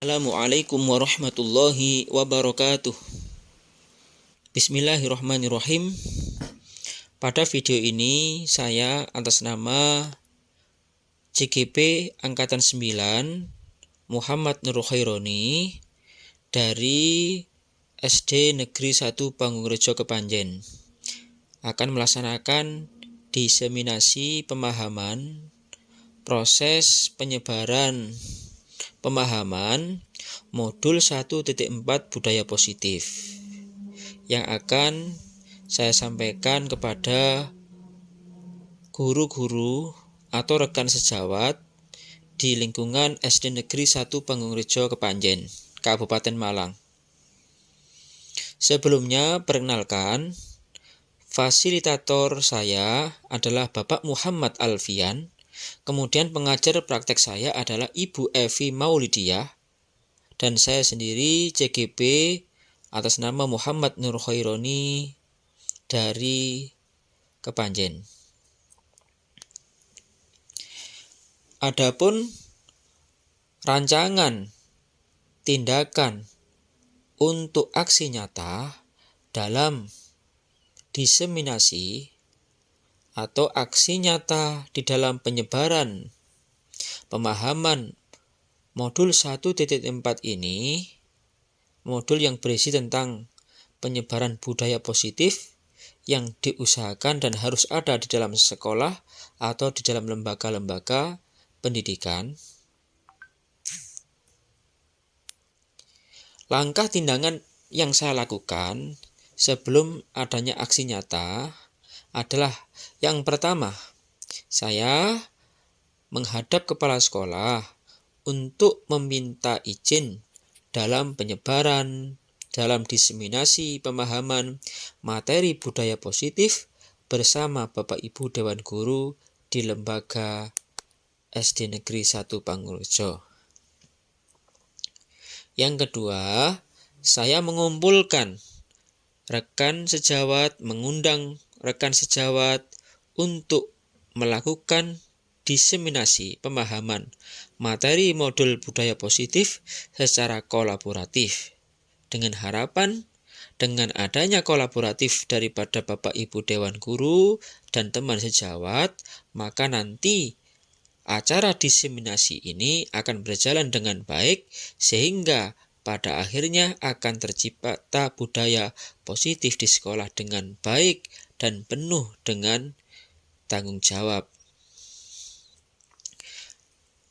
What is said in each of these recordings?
Assalamualaikum warahmatullahi wabarakatuh. Bismillahirrahmanirrahim. Pada video ini saya atas nama CGP Angkatan 9 Muhammad Nur Khaironi dari SD Negeri 1 Pangungrejo Kepanjen akan melaksanakan diseminasi pemahaman proses penyebaran pemahaman modul 1.4 budaya positif yang akan saya sampaikan kepada guru-guru atau rekan sejawat di lingkungan SD Negeri 1 Pangungrejo Kepanjen, Kabupaten Malang. Sebelumnya perkenalkan, fasilitator saya adalah Bapak Muhammad Alfian. Kemudian pengajar praktek saya adalah Ibu Evi Maulidiah dan saya sendiri CGP atas nama Muhammad Nur Khaironi dari Kepanjen. Adapun rancangan tindakan untuk aksi nyata dalam diseminasi atau aksi nyata di dalam penyebaran pemahaman modul 1.4 ini, modul yang berisi tentang penyebaran budaya positif yang diusahakan dan harus ada di dalam sekolah atau di dalam lembaga-lembaga pendidikan. Langkah tindakan yang saya lakukan sebelum adanya aksi nyata adalah yang pertama, saya menghadap kepala sekolah untuk meminta izin dalam penyebaran, dalam diseminasi pemahaman materi budaya positif bersama Bapak Ibu Dewan Guru di lembaga SD Negeri 1 Pangungrejo. Yang kedua, saya mengumpulkan rekan sejawat, mengundang rekan sejawat untuk melakukan diseminasi pemahaman materi modul budaya positif secara kolaboratif dengan harapan dengan adanya kolaboratif daripada Bapak Ibu Dewan Guru dan teman sejawat, maka nanti acara diseminasi ini akan berjalan dengan baik sehingga pada akhirnya akan tercipta budaya positif di sekolah dengan baik dan penuh dengan tanggung jawab.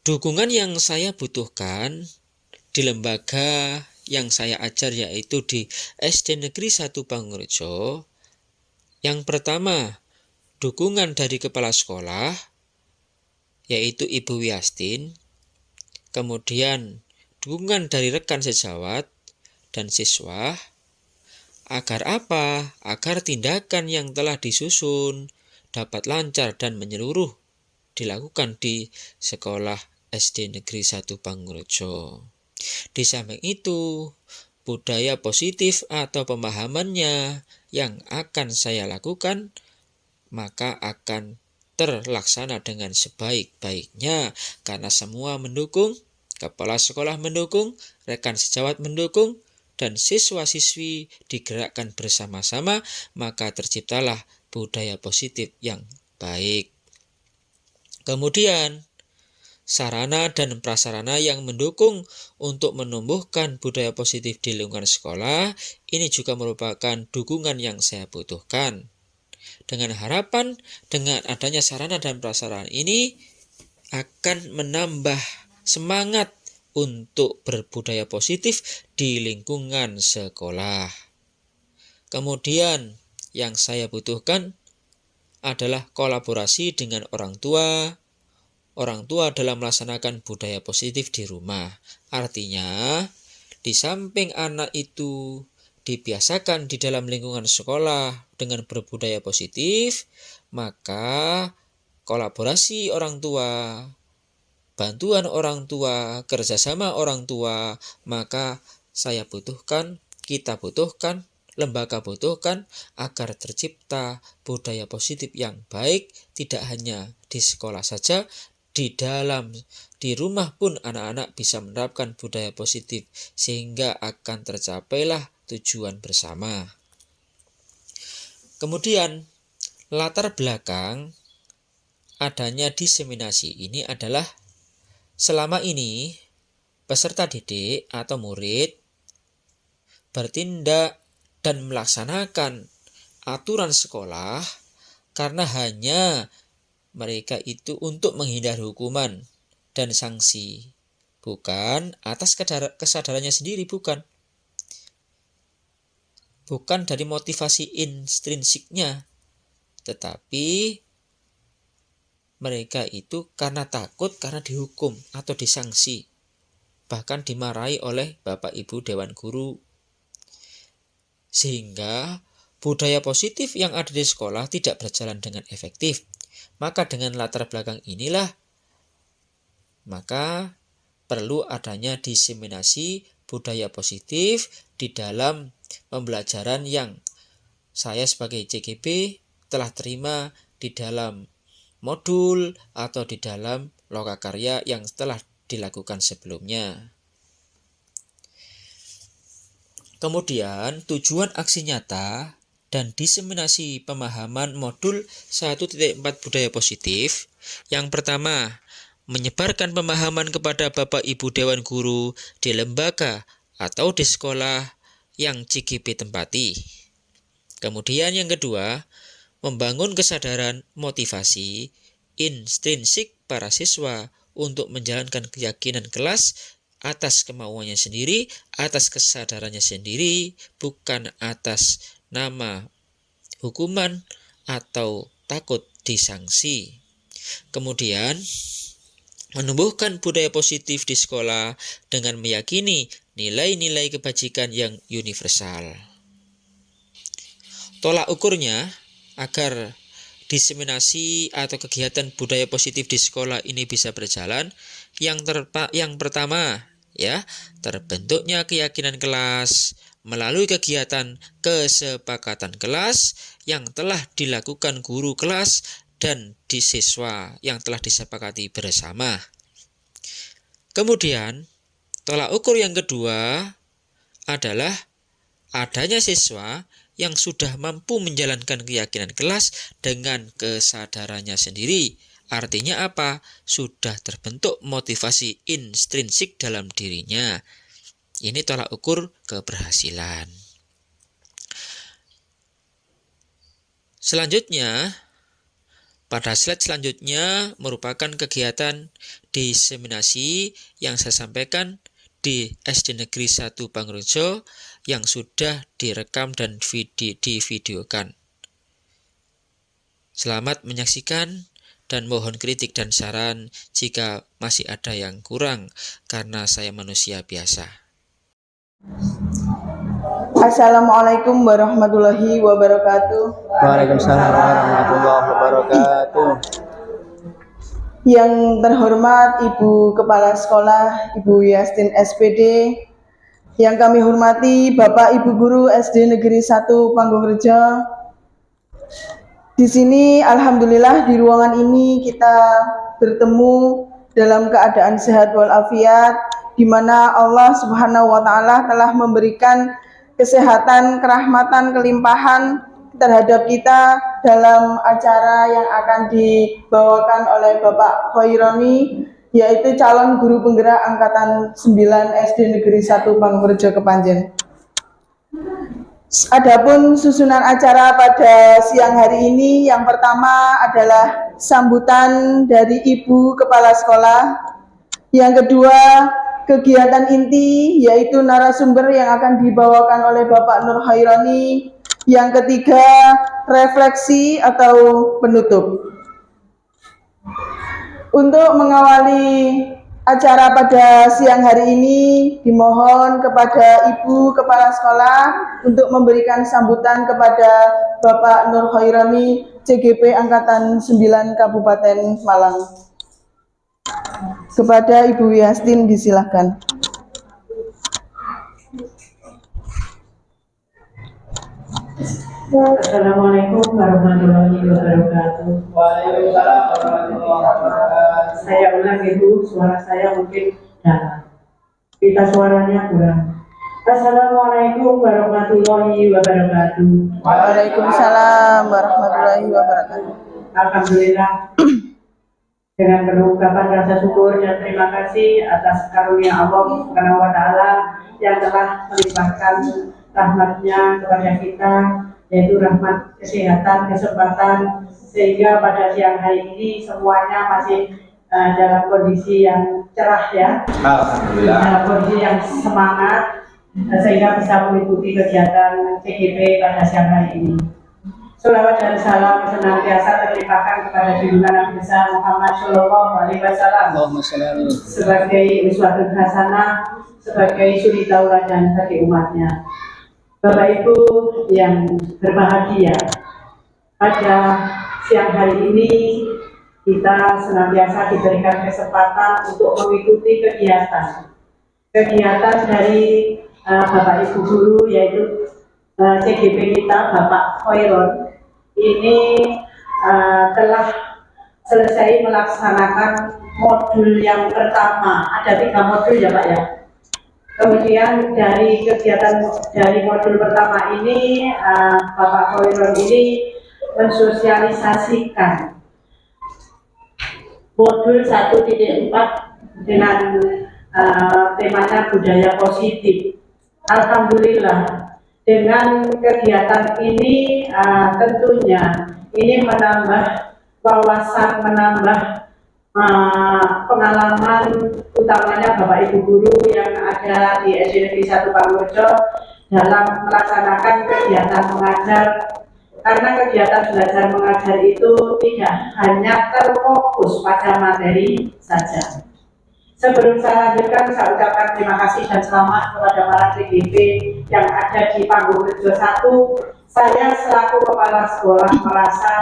Dukungan yang saya butuhkan di lembaga yang saya ajar yaitu di SD Negeri 1 Pangungrejo. Yang pertama, dukungan dari kepala sekolah yaitu Ibu Wiastin. Kemudian dukungan dari rekan sejawat dan siswa. Agar apa? Agar tindakan yang telah disusun dapat lancar dan menyeluruh dilakukan di sekolah SD Negeri 1 Pangungrejo. Di samping itu, budaya positif atau pemahamannya yang akan saya lakukan maka akan terlaksana dengan sebaik-baiknya karena semua mendukung, kepala sekolah mendukung, rekan sejawat mendukung, dan siswa-siswi digerakkan bersama-sama, maka terciptalah budaya positif yang baik. Kemudian, sarana dan prasarana yang mendukung untuk menumbuhkan budaya positif di lingkungan sekolah, ini juga merupakan dukungan yang saya butuhkan. Dengan harapan, dengan adanya sarana dan prasarana ini akan menambah semangat untuk berbudaya positif di lingkungan sekolah. Kemudian yang saya butuhkan adalah kolaborasi dengan orang tua dalam melaksanakan budaya positif di rumah. Artinya, di samping anak itu dibiasakan di dalam lingkungan sekolah dengan berbudaya positif, maka kolaborasi orang tua, bantuan orang tua, kerjasama orang tua, maka kita butuhkan, lembaga butuhkan agar tercipta budaya positif yang baik tidak hanya di sekolah saja, di rumah pun anak-anak bisa menerapkan budaya positif sehingga akan tercapailah tujuan bersama. Kemudian latar belakang adanya diseminasi ini adalah selama ini peserta didik atau murid bertindak dan melaksanakan aturan sekolah karena hanya mereka itu untuk menghindari hukuman dan sanksi, bukan atas kesadarannya sendiri, bukan dari motivasi intrinsiknya, tetapi mereka itu karena takut, karena dihukum atau disanksi, bahkan dimarahi oleh Bapak Ibu Dewan Guru. Sehingga budaya positif yang ada di sekolah tidak berjalan dengan efektif. Maka dengan latar belakang inilah, maka perlu adanya diseminasi budaya positif di dalam pembelajaran yang saya sebagai CGP telah terima di dalam modul atau di dalam lokakarya yang telah dilakukan sebelumnya. Kemudian tujuan aksi nyata dan diseminasi pemahaman modul 1.4 budaya positif. Yang pertama, menyebarkan pemahaman kepada Bapak Ibu Dewan Guru di lembaga atau di sekolah yang CGP tempati. Kemudian yang kedua, membangun kesadaran motivasi intrinsik para siswa untuk menjalankan keyakinan kelas atas kemauannya sendiri, atas kesadarannya sendiri, bukan atas nama hukuman atau takut disanksi. Kemudian, menumbuhkan budaya positif di sekolah dengan meyakini nilai-nilai kebajikan yang universal. Tolak ukurnya agar diseminasi atau kegiatan budaya positif di sekolah ini bisa berjalan, yang pertama, terbentuknya keyakinan kelas melalui kegiatan kesepakatan kelas yang telah dilakukan guru kelas dan di siswa yang telah disepakati bersama. Kemudian, tolak ukur yang kedua adalah adanya siswa yang sudah mampu menjalankan keyakinan kelas dengan kesadarannya sendiri. Artinya apa? Sudah terbentuk motivasi intrinsik dalam dirinya. Ini tolak ukur keberhasilan. Selanjutnya, pada slide selanjutnya merupakan kegiatan diseminasi yang saya sampaikan di SD Negeri 1 Pangurjo yang sudah direkam dan divideokan. Selamat menyaksikan dan mohon kritik dan saran jika masih ada yang kurang karena saya manusia biasa. Assalamualaikum warahmatullahi wabarakatuh. Waalaikumsalam warahmatullahi wabarakatuh. Yang terhormat Ibu Kepala Sekolah, Ibu Yastin SPD. Yang kami hormati Bapak Ibu Guru SD Negeri 1 Panggung-Rejo. Di sini alhamdulillah di ruangan ini kita bertemu dalam keadaan sehat walafiat, di mana Allah Subhanahu wa taala telah memberikan kesehatan, kerahmatan, kelimpahan terhadap kita dalam acara yang akan dibawakan oleh Bapak Khaironi, yaitu calon guru penggerak angkatan 9 SD Negeri 1 Panggung-Rejo Kepanjen. Adapun susunan acara pada siang hari ini, yang pertama adalah sambutan dari Ibu Kepala Sekolah. Yang kedua, kegiatan inti, yaitu narasumber yang akan dibawakan oleh Bapak Nur Khaironi. Yang ketiga, refleksi atau penutup. Untuk mengawali acara pada siang hari ini, dimohon kepada Ibu Kepala Sekolah untuk memberikan sambutan kepada Bapak Nur Khaironi, CGP Angkatan 9 Kabupaten Malang. Kepada Ibu Yastin disilahkan. Assalamualaikum warahmatullahi wabarakatuh. Waalaikumsalam warahmatullahi wabarakatuh. Saya ulang Ibu, suara saya mungkin dalam. Kita suaranya kurang. Assalamualaikum warahmatullahi wabarakatuh. Waalaikumsalam warahmatullahi wabarakatuh. Alhamdulillah, dengan penuh ungkapan rasa syukur dan terima kasih atas karunia Allah Subhanahu wa Ta'ala yang telah melimpahkan rahmatnya kepada kita, yaitu rahmat kesehatan, kesempatan, sehingga pada siang hari ini semuanya masih dalam kondisi yang cerah ya, dalam kondisi yang semangat, sehingga bisa mengikuti kegiatan CGP pada siang hari ini. Sholawat dan salam senantiasa terlimpahkan kepada junjungan Nabi besar Muhammad Shallallahu Alaihi Wasallam sebagai uswatun hasanah, sebagai suri tauladan bagi umatnya. Bapak Ibu yang berbahagia, pada siang hari ini kita senantiasa diberikan kesempatan untuk mengikuti kegiatan dari Bapak Ibu guru, yaitu CGP kita Bapak Khairul ini telah selesai melaksanakan modul yang pertama. Ada 3 modul ya Pak ya. Kemudian dari kegiatan dari modul pertama ini Bapak Khairul ini mensosialisasikan modul 1.4 dengan temanya budaya positif. Alhamdulillah, dengan kegiatan ini tentunya ini menambah wawasan, menambah pengalaman, utamanya Bapak Ibu guru yang ada di SD Negeri 1 Pangurjo dalam melaksanakan kegiatan mengajar, karena kegiatan belajar mengajar itu tidak hanya terfokus pada materi saja. Sebelum saya lanjutkan, saya ucapkan terima kasih dan selamat kepada para CGP yang ada di Pangurjo 1. Saya selaku kepala sekolah merasa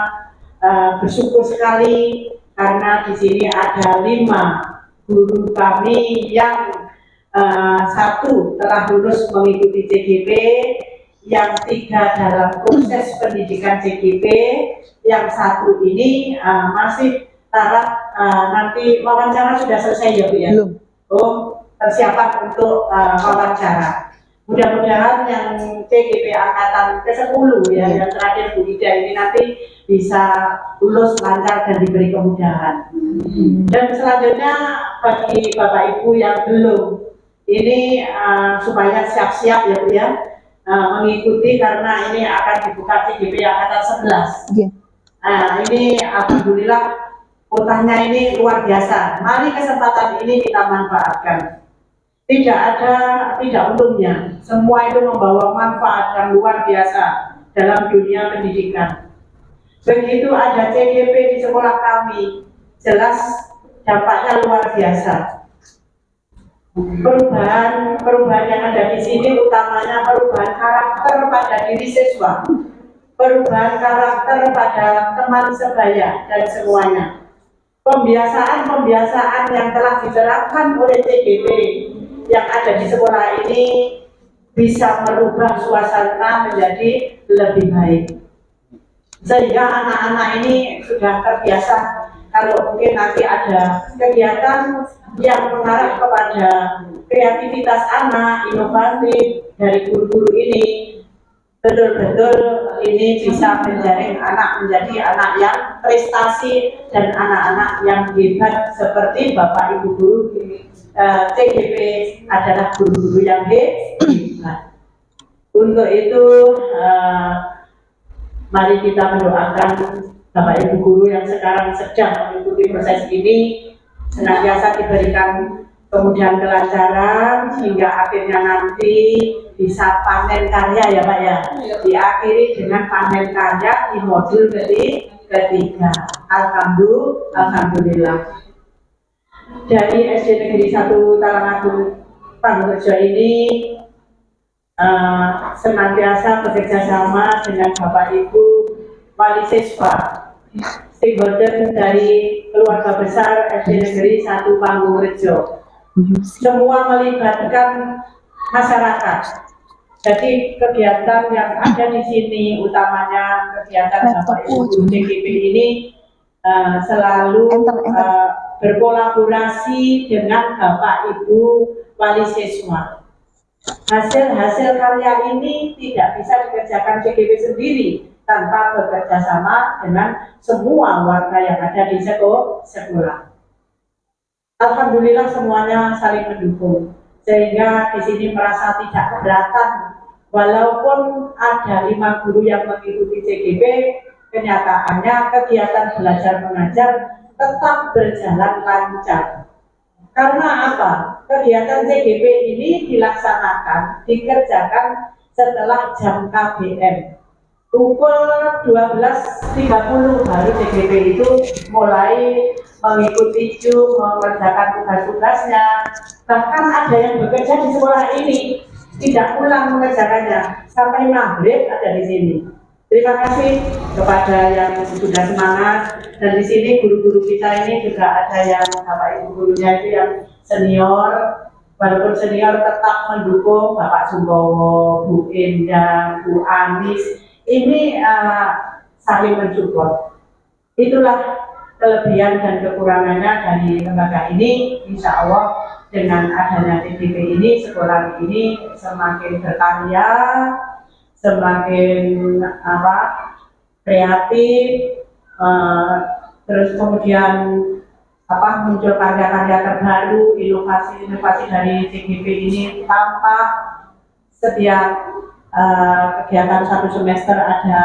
bersyukur sekali karena di sini ada 5 guru kami yang 1 telah lulus mengikuti CGP, yang 3 dalam proses pendidikan CGP, yang 1 ini masih taraf nanti wawancara sudah selesai ya Bu ya? Belum. Oh, persiapan untuk wawancara. Mudah-mudahan yang CGP angkatan ke-10 ya, yang terakhir Bu Ida ini nanti bisa lulus lancar dan diberi kemudahan. Dan selanjutnya bagi Bapak Ibu yang belum, ini supaya siap-siap ya Bu ya, mengikuti karena ini akan dibuka CGP angkatan 11. Ini alhamdulillah kotanya ini luar biasa. Mari kesempatan ini kita manfaatkan. Tidak untungnya. Semua itu membawa manfaat yang luar biasa dalam dunia pendidikan. Begitu ada CGP di sekolah kami, jelas dampaknya luar biasa. Perubahan yang ada di sini utamanya perubahan karakter pada diri siswa, perubahan karakter pada teman sebaya dan semuanya. Pembiasaan yang telah diterapkan oleh CGP yang ada di sekolah ini bisa merubah suasana menjadi lebih baik, sehingga anak-anak ini sudah terbiasa kalau mungkin nanti ada kegiatan yang mengarah kepada kreativitas anak, inovatif dari guru-guru ini, betul-betul ini bisa menjaring anak menjadi anak yang prestasi dan anak-anak yang hebat seperti Bapak Ibu guru. CGP adalah guru-guru yang hebat. Untuk itu mari kita mendoakan Bapak Ibu guru yang sekarang sedang mengikuti proses ini senantiasa diberikan kemudian kelancaran hingga akhirnya nanti bisa panen karya ya Pak ya. Diakhiri dengan panen karya di modul ketiga. Alhamdulillah. Dari SD Negeri 1 Talangagung Pangurjo ini senantiasa bekerjasama dengan Bapak Ibu wali siswa, stakeholder dari keluarga besar SD Negeri 1 Pangurjo. Semua melibatkan masyarakat. Jadi kegiatan yang ada di sini, utamanya kegiatan Bapak Ibu CGP ini selalu berkolaborasi dengan Bapak Ibu wali siswa. Hasil-hasil karya ini tidak bisa dikerjakan CGP sendiri tanpa bekerja sama dengan semua warga yang ada di sekolah. Alhamdulillah semuanya saling mendukung, sehingga di sini merasa tidak keberatan. Walaupun ada 5 guru yang mengikuti CGP, kenyataannya kegiatan belajar mengajar tetap berjalan lancar. Karena apa? Kegiatan CGP ini dikerjakan setelah jam KBM. Pukul 12.30 baru CGP itu mulai mengikuti mengerjakan tugas-tugasnya. Bahkan ada yang bekerja di sekolah ini tidak pulang mengerjakannya sampai maghrib ada di sini. Terima kasih kepada yang sudah semangat, dan di sini guru-guru kita ini juga ada yang Bapak Ibu gurunya itu yang senior, walaupun senior tetap mendukung Bapak Sumbowo, Bu Endang, Bu Anis, ini saling mensupport. Itulah kelebihan dan kekurangannya dari lembaga ini. Insya Allah dengan adanya CGP ini, sekolah ini semakin berkarya, semakin kreatif, terus kemudian muncul karya-karya terbaru, inovasi dari CGP ini tampak setiap kegiatan 1 semester ada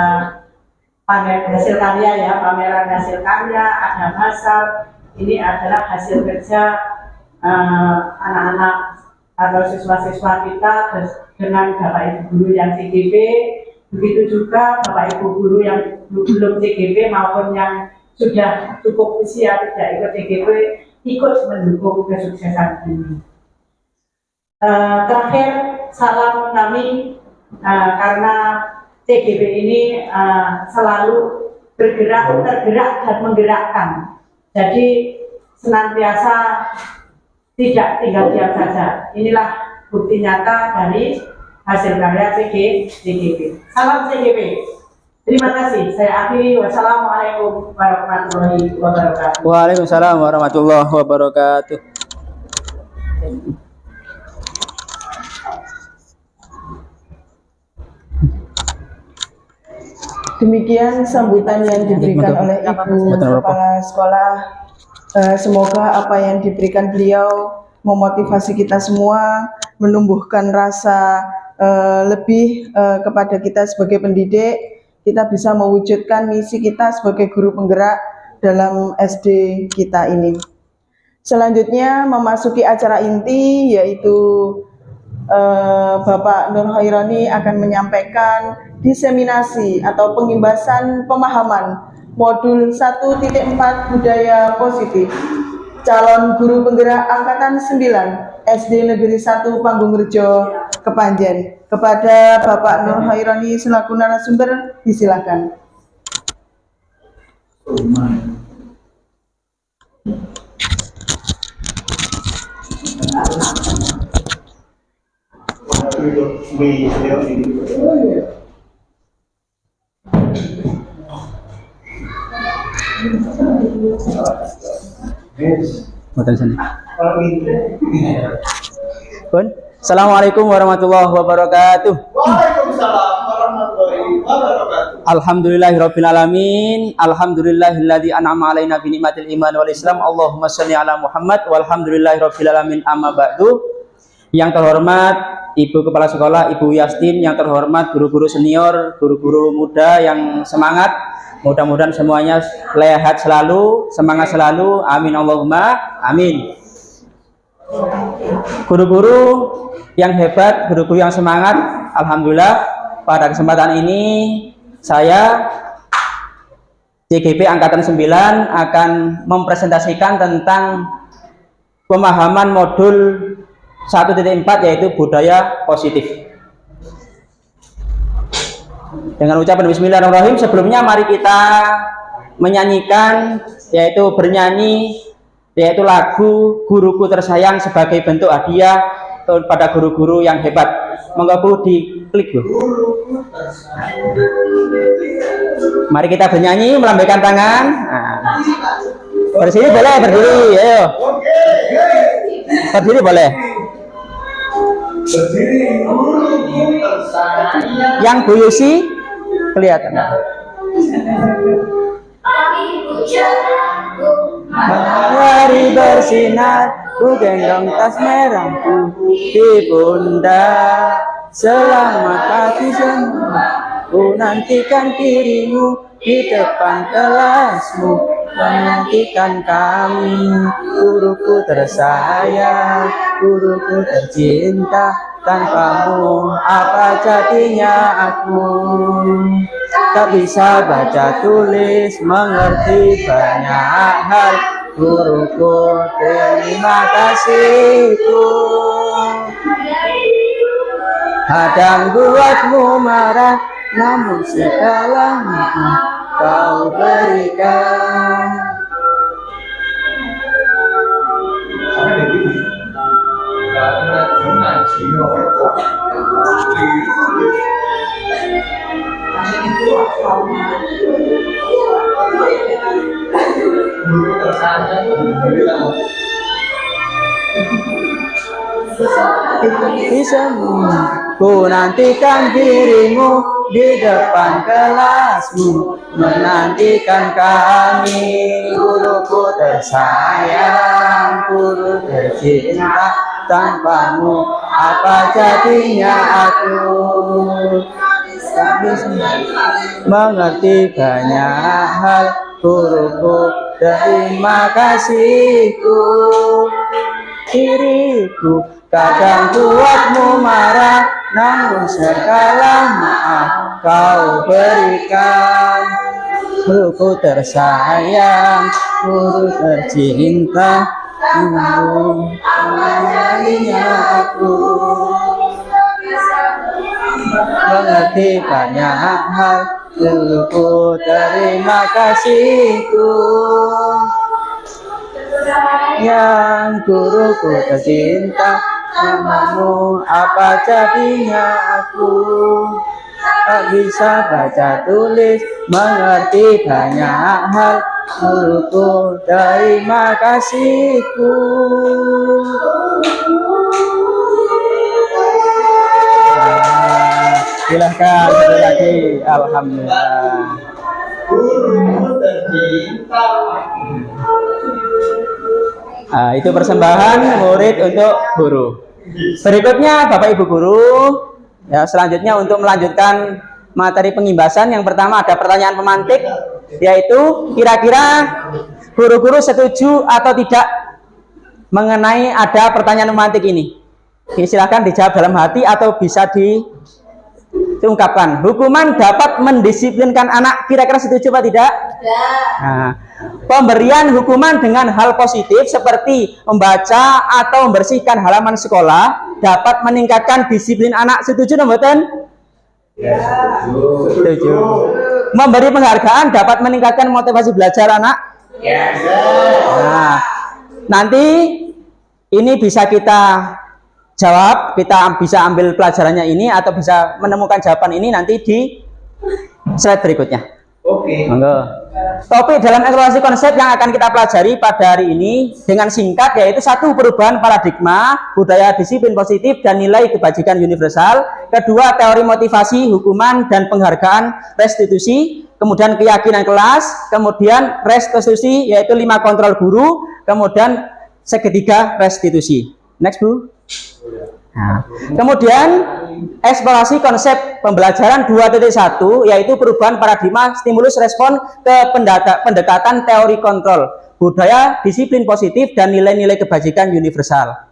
pameran hasil karya ya, pameran hasil karya, ada basar. Ini adalah hasil kerja anak-anak atau siswa-siswa kita dengan Bapak Ibu guru yang CGP, begitu juga Bapak Ibu guru yang belum CGP maupun yang sudah cukup usia tidak ikut CGP ikut mendukung kesuksesan ini. Terakhir salam kami karena CGP ini selalu tergerak dan menggerakkan. Jadi senantiasa tidak tinggal diam saja. Inilah bukti nyata dari hasil karya CGP. Salam CGP. Terima kasih. Saya akhiri. Wassalamualaikum warahmatullahi wabarakatuh. Waalaikumsalam warahmatullahi wabarakatuh. Demikian sambutan yang diberikan oleh Ibu Kepala Sekolah. Semoga apa yang diberikan beliau memotivasi kita semua, menumbuhkan rasa lebih kepada kita sebagai pendidik. Kita bisa mewujudkan misi kita sebagai guru penggerak dalam SD kita ini. Selanjutnya memasuki acara inti, yaitu Bapak Nur Hairani akan menyampaikan diseminasi atau pengimbasan pemahaman modul 1.4 budaya positif calon guru penggerak angkatan 9 SD Negeri 1 Panggung-Rejo Kepanjen. Kepada Bapak Nur Hairani selaku narasumber, disilakan. Assalamualaikum warahmatullahi wabarakatuh. Waalaikumsalam warahmatullahi wabarakatuh. Alhamdulillahirabbil alamin. Alhamdulillahilladzi an'ama alaina bi ni'matil iman wal islam. Allahumma shalli ala Muhammad walhamdulillahirabbil alamin. Amma ba'du. Yang terhormat Ibu Kepala Sekolah, Ibu Yastin, yang terhormat guru-guru senior, guru-guru muda yang semangat. Mudah-mudahan semuanya sehat selalu, semangat selalu. Amin Allahumma amin. Guru-guru yang hebat, guru-guru yang semangat, alhamdulillah pada kesempatan ini saya CGP Angkatan 9 akan mempresentasikan tentang pemahaman modul 1.4 yaitu budaya positif. Dengan ucapan bismillahirrahmanirrahim, sebelumnya mari kita menyanyikan yaitu bernyanyi yaitu lagu Guruku Tersayang sebagai bentuk hadiah pada guru-guru yang hebat. Monggo Bu diklik Bu. Mari kita bernyanyi melambaikan tangan. Nah. Berdiri boleh, berdiri. Ayo. Oke. Berdiri boleh. Berdiri guruku tersayang. Yang Bu Yusi kelihatan. Matahari bersinar, ku gendong tas merahku di pundak. Selamat pagi semua, ku nantikan dirimu di depan kelasmu. Menantikan kami, guruku tersayang, guruku tercinta. Tanpamu apa jadinya aku? Tak bisa baca tulis, mengerti banyak hal. Guruku, terima kasihku. Kadang buatmu marah, namun segalanya kau berikan. Bisamu, ku nantikan dirimu di depan kelasmu. Menantikan kami, guruku tersayang, guru tercinta. Tanpamu apa jadinya aku? Tak bisa mengerti banyak hal. Guruku, terima kasihku. Diriku kadang buatmu marah, namun segala maaf kau berikan. Guruku tersayang, guru tercinta. Aku mengerti banyak hal. Guruku, terima kasihku. Yang guruku tercinta, namamu apa jadinya aku? Tak bisa baca tulis, mengerti banyak hal. Guruku, terima kasihku. Silahkan sekali lagi. Alhamdulillah. Guruku tercinta. Itu persembahan murid untuk guru. Berikutnya Bapak Ibu guru, ya selanjutnya untuk melanjutkan materi pengimbasan, yang pertama ada pertanyaan pemantik, yaitu kira-kira guru-guru setuju atau tidak mengenai ada pertanyaan pemantik ini. Silakan dijawab dalam hati atau bisa diungkapkan. Hukuman dapat mendisiplinkan anak, kira-kira setuju atau tidak? Nah, pemberian hukuman dengan hal positif seperti membaca atau membersihkan halaman sekolah dapat meningkatkan disiplin anak, setuju atau tidak? Ya, Setuju. Memberi penghargaan dapat meningkatkan motivasi belajar anak? Ya. Nah, nanti ini bisa kita jawab, kita bisa ambil pelajarannya ini atau bisa menemukan jawaban ini nanti di slide berikutnya. Oke. Monggo. Topik dalam eksplorasi konsep yang akan kita pelajari pada hari ini dengan singkat yaitu 1. Perubahan paradigma, budaya disiplin positif dan nilai kebajikan universal. 2. Teori motivasi, hukuman dan penghargaan, restitusi. Kemudian keyakinan kelas. Kemudian restitusi yaitu 5 kontrol guru. Kemudian segitiga restitusi. Next Bu. Nah, kemudian eksplorasi konsep pembelajaran 2.1 yaitu perubahan paradigma, stimulus respon ke pendekatan teori kontrol, budaya disiplin positif dan nilai-nilai kebajikan universal.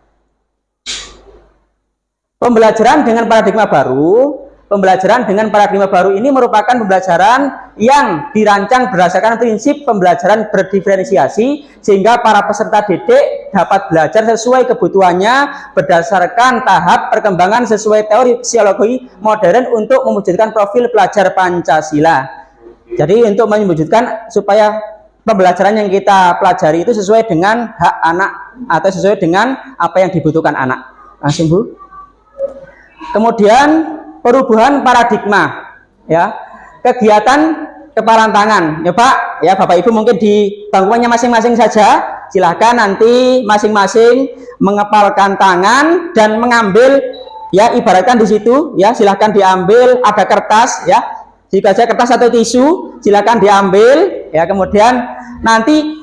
Pembelajaran dengan paradigma baru. Pembelajaran dengan paradigma baru ini merupakan pembelajaran yang dirancang berdasarkan prinsip pembelajaran berdiferensiasi sehingga para peserta didik dapat belajar sesuai kebutuhannya berdasarkan tahap perkembangan sesuai teori psikologi modern untuk mewujudkan profil pelajar Pancasila. Jadi untuk mewujudkan supaya pembelajaran yang kita pelajari itu sesuai dengan hak anak atau sesuai dengan apa yang dibutuhkan anak. Langsung Bu. Kemudian perubahan paradigma, ya, kegiatan kepalan tangan. Ya Pak, ya Bapak Ibu mungkin di bangkuannya masing-masing saja. Silahkan nanti masing-masing mengepalkan tangan dan mengambil, ya ibaratkan di situ, ya silahkan diambil ada kertas, ya jika saja kertas atau tisu, silahkan diambil, ya kemudian nanti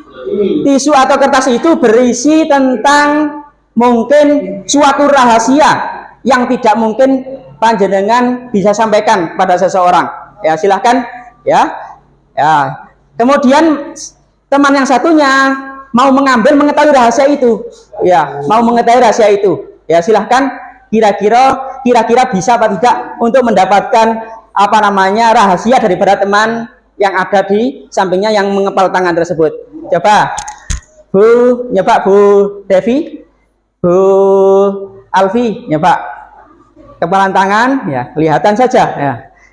tisu atau kertas itu berisi tentang mungkin suatu rahasia yang tidak mungkin panjenengan bisa sampaikan pada seseorang. Ya silahkan, ya. Kemudian teman yang satunya mau mengambil mengetahui rahasia itu, ya mau mengetahui rahasia itu, ya silahkan. Kira-kira bisa apa tidak untuk mendapatkan apa namanya rahasia daripada teman yang ada di sampingnya yang mengepal tangan tersebut. Coba Bu, nyoba Bu Devi, Bu Alfi, nyoba kepalan tangan, ya kelihatan saja,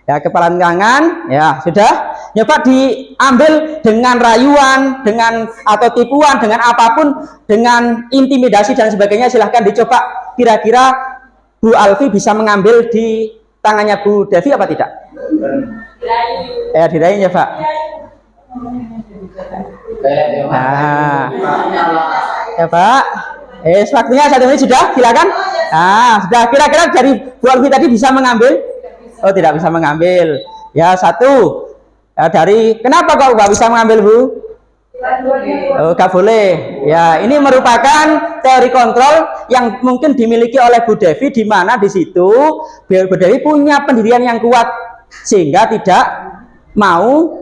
ya kepalan tangan, ya sudah. Nyoba diambil dengan rayuan, dengan atau tipuan, dengan apapun, dengan intimidasi dan sebagainya, silahkan dicoba. Kira-kira Bu Alfi bisa mengambil di tangannya Bu Devi apa tidak? Dirayu ya Pak. Nah, ya Pak. Waktunya 1 menit sudah, silakan. Nah, sudah. Kira-kira dari Bu Alfi tadi bisa mengambil? Oh, tidak bisa mengambil. Ya, 1. Ya, dari kenapa kok nggak bisa mengambil Bu? Oh, nggak boleh. Ya, ini merupakan teori kontrol yang mungkin dimiliki oleh Bu Devi, di mana di situ Bu Devi punya pendirian yang kuat sehingga tidak mau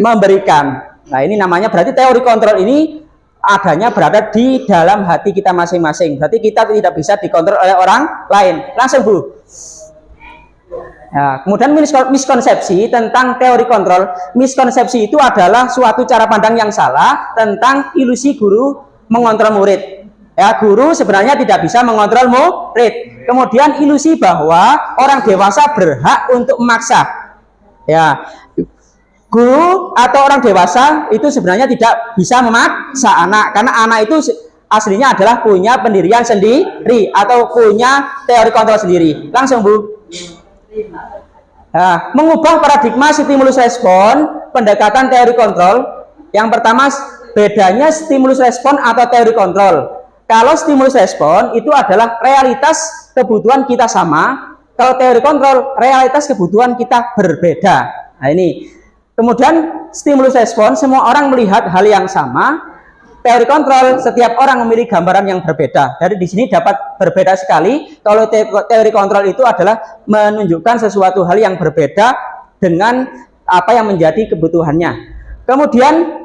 memberikan. Nah, ini namanya berarti teori kontrol ini adanya berada di dalam hati kita masing-masing. Berarti kita tidak bisa dikontrol oleh orang lain. Langsung Bu. Nah, kemudian miskonsepsi tentang teori kontrol. Miskonsepsi itu adalah suatu cara pandang yang salah tentang ilusi guru mengontrol murid. Ya, guru sebenarnya tidak bisa mengontrol murid. Kemudian ilusi bahwa orang dewasa berhak untuk memaksa. Ya, guru atau orang dewasa itu sebenarnya tidak bisa memaksa anak, karena anak itu aslinya adalah punya pendirian sendiri atau punya teori kontrol sendiri. Langsung Bu. Nah, mengubah paradigma stimulus respon pendekatan teori kontrol. Yang pertama, bedanya stimulus respon atau teori kontrol. Kalau stimulus respon itu adalah realitas kebutuhan kita sama, kalau teori kontrol realitas kebutuhan kita berbeda. Nah, ini. Kemudian stimulus respon semua orang melihat hal yang sama. Teori kontrol setiap orang memiliki gambaran yang berbeda. Dari di sini dapat berbeda sekali. Kalau teori kontrol itu adalah menunjukkan sesuatu hal yang berbeda dengan apa yang menjadi kebutuhannya. Kemudian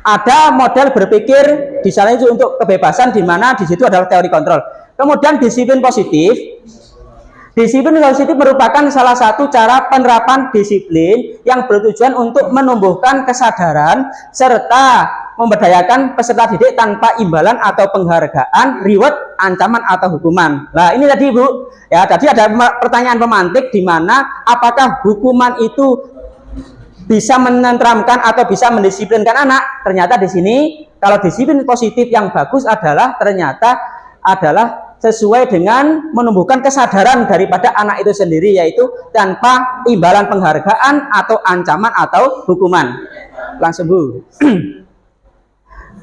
ada model berpikir di sana itu untuk kebebasan, di mana di situ adalah teori kontrol. Kemudian disiplin positif. Disiplin positif merupakan salah satu cara penerapan disiplin yang bertujuan untuk menumbuhkan kesadaran serta memberdayakan peserta didik tanpa imbalan atau penghargaan, reward, ancaman atau hukuman. Nah, ini tadi Bu, ya tadi ada pertanyaan pemantik di mana apakah hukuman itu bisa menenteramkan atau bisa mendisiplinkan anak. Ternyata di sini kalau disiplin positif yang bagus adalah ternyata adalah sesuai dengan menumbuhkan kesadaran daripada anak itu sendiri, yaitu tanpa imbalan penghargaan atau ancaman atau hukuman. Langsung Bu.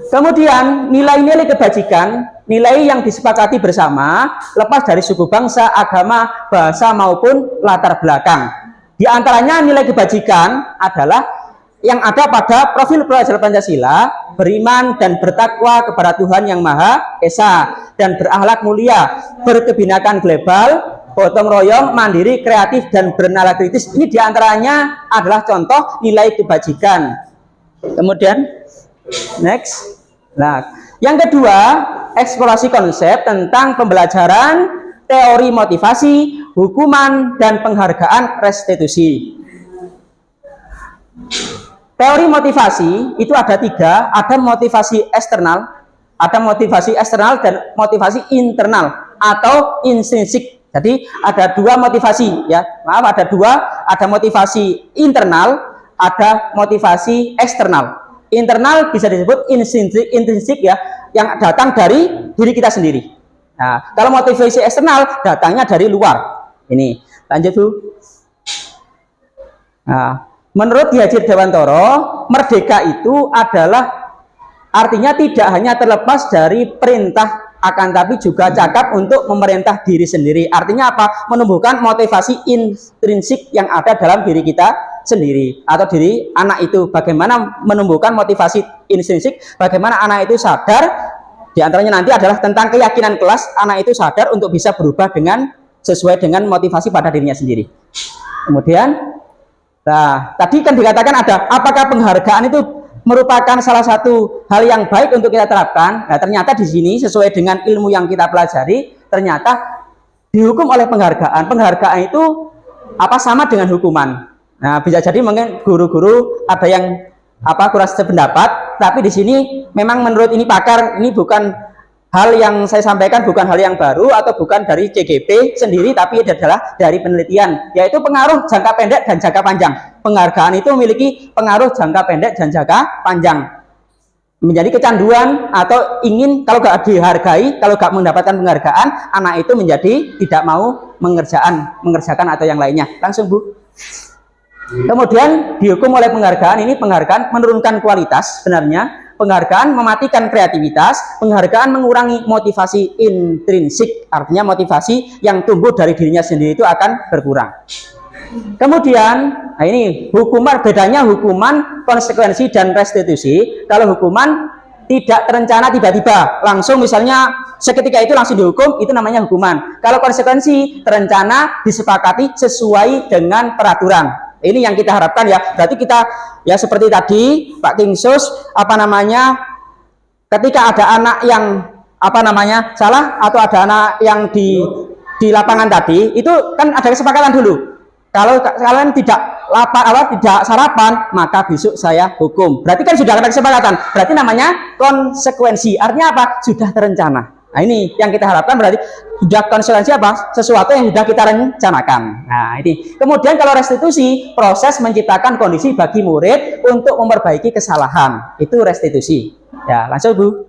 Kemudian nilai-nilai kebajikan, nilai yang disepakati bersama lepas dari suku, bangsa, agama, bahasa maupun latar belakang. Di antaranya nilai kebajikan adalah yang ada pada profil pelajar Pancasila, beriman dan bertakwa kepada Tuhan Yang Maha Esa dan berakhlak mulia, berkebinekaan global, gotong royong, mandiri, kreatif dan bernalar kritis. Ini diantaranya adalah contoh nilai kebajikan. Kemudian next. Nah, yang kedua, eksplorasi konsep tentang pembelajaran, teori motivasi, hukuman dan penghargaan restitusi. Teori motivasi itu ada 3, ada motivasi eksternal, dan motivasi internal atau intrinsik. Jadi ada 2 motivasi, ya. Maaf, ada motivasi internal, ada motivasi eksternal. Internal bisa disebut intrinsik, ya, yang datang dari diri kita sendiri. Nah, kalau motivasi eksternal datangnya dari luar. Ini, lanjut Bu. Nah, menurut Ki Haji Dewantoro, merdeka itu adalah artinya tidak hanya terlepas dari perintah, akan tapi juga cakap untuk memerintah diri sendiri. Artinya apa? Menumbuhkan motivasi intrinsik yang ada dalam diri kita sendiri atau diri anak itu. Bagaimana menumbuhkan motivasi intrinsik? Bagaimana anak itu sadar? Di antaranya nanti adalah tentang keyakinan kelas. Anak itu sadar untuk bisa berubah dengan sesuai dengan motivasi pada dirinya sendiri. Kemudian, nah, tadi kan dikatakan ada, apakah penghargaan itu merupakan salah satu hal yang baik untuk kita terapkan? Nah, ternyata di sini sesuai dengan ilmu yang kita pelajari, ternyata dihukum oleh penghargaan. Penghargaan itu apa sama dengan hukuman. Nah, bisa jadi mungkin guru-guru ada yang kurang sependapat, tapi di sini memang menurut ini pakar, ini bukan hal yang saya sampaikan, bukan hal yang baru atau bukan dari CGP sendiri, tapi adalah dari penelitian, yaitu pengaruh jangka pendek dan jangka panjang. Penghargaan itu memiliki pengaruh jangka pendek dan jangka panjang. Menjadi kecanduan atau ingin, kalau gak dihargai, kalau gak mendapatkan penghargaan, anak itu menjadi tidak mau mengerjakan atau yang lainnya. Langsung Bu. Kemudian dihukum oleh penghargaan. Ini penghargaan menurunkan kualitas sebenarnya. Penghargaan mematikan kreativitas, penghargaan mengurangi motivasi intrinsik, artinya motivasi yang tumbuh dari dirinya sendiri itu akan berkurang. Kemudian, nah ini hukuman, bedanya hukuman, konsekuensi, dan restitusi. Kalau hukuman tidak terencana tiba-tiba, langsung misalnya seketika itu langsung dihukum, itu namanya hukuman. Kalau konsekuensi terencana, disepakati sesuai dengan peraturan. Ini yang kita harapkan ya. Berarti kita ya seperti tadi Pak Kingsus ketika ada anak yang salah atau ada anak yang di lapangan tadi, itu kan ada kesepakatan dulu. Kalau kalian tidak sarapan, maka besok saya hukum. Berarti kan sudah ada kesepakatan. Berarti namanya konsekuensi. Artinya apa? Sudah terencana. Nah, ini yang kita harapkan, berarti sudah konsekuensi apa? Sesuatu yang sudah kita rencanakan. Nah, ini. Kemudian kalau restitusi, proses menciptakan kondisi bagi murid untuk memperbaiki kesalahan. Itu restitusi. Ya, langsung Bu.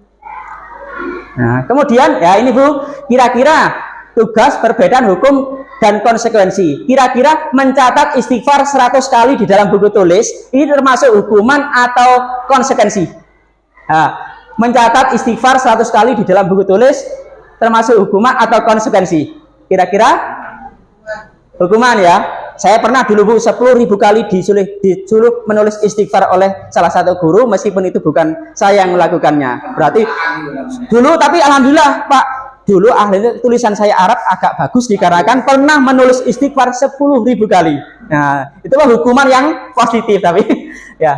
Nah, kemudian ya ini Bu, kira-kira tugas perbedaan hukum dan konsekuensi. Kira-kira mencatat istighfar 100 kali di dalam buku tulis, ini termasuk hukuman atau konsekuensi? Nah, mencatat istighfar 100 kali di dalam buku tulis termasuk hukuman atau konsekuensi? Kira-kira hukuman ya. Saya pernah dulu Bu 10.000 kali disuruh menulis istighfar oleh salah satu guru, meskipun itu bukan saya yang melakukannya. Berarti dulu, tapi alhamdulillah Pak, dulu ahli tulisan saya Arab agak bagus dikarenakan pernah menulis istighfar 10.000 kali. Nah, itulah hukuman yang positif tapi ya.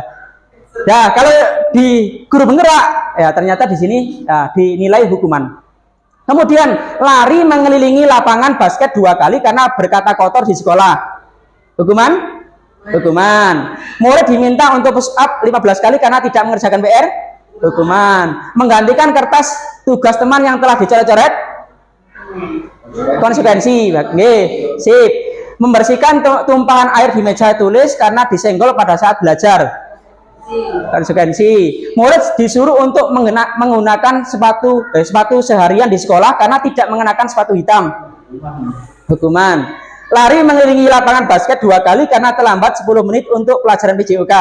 Ya, kalau di guru penggerak, ya ternyata di sini ya, dinilai hukuman. Kemudian lari mengelilingi lapangan basket 2 kali karena berkata kotor di sekolah. Hukuman? Hukuman. Murid diminta untuk push up 15 kali karena tidak mengerjakan PR. Hukuman. Menggantikan kertas tugas teman yang telah dicoret-coret. Konsekuensi. Oke, sip. Membersihkan tumpahan air di meja tulis karena disenggol pada saat belajar. Konsekuensi. Murid disuruh untuk menggunakan sepatu seharian di sekolah karena tidak mengenakan sepatu hitam. Hukuman. Lari mengelilingi lapangan basket 2 kali karena terlambat 10 menit untuk pelajaran PJOK.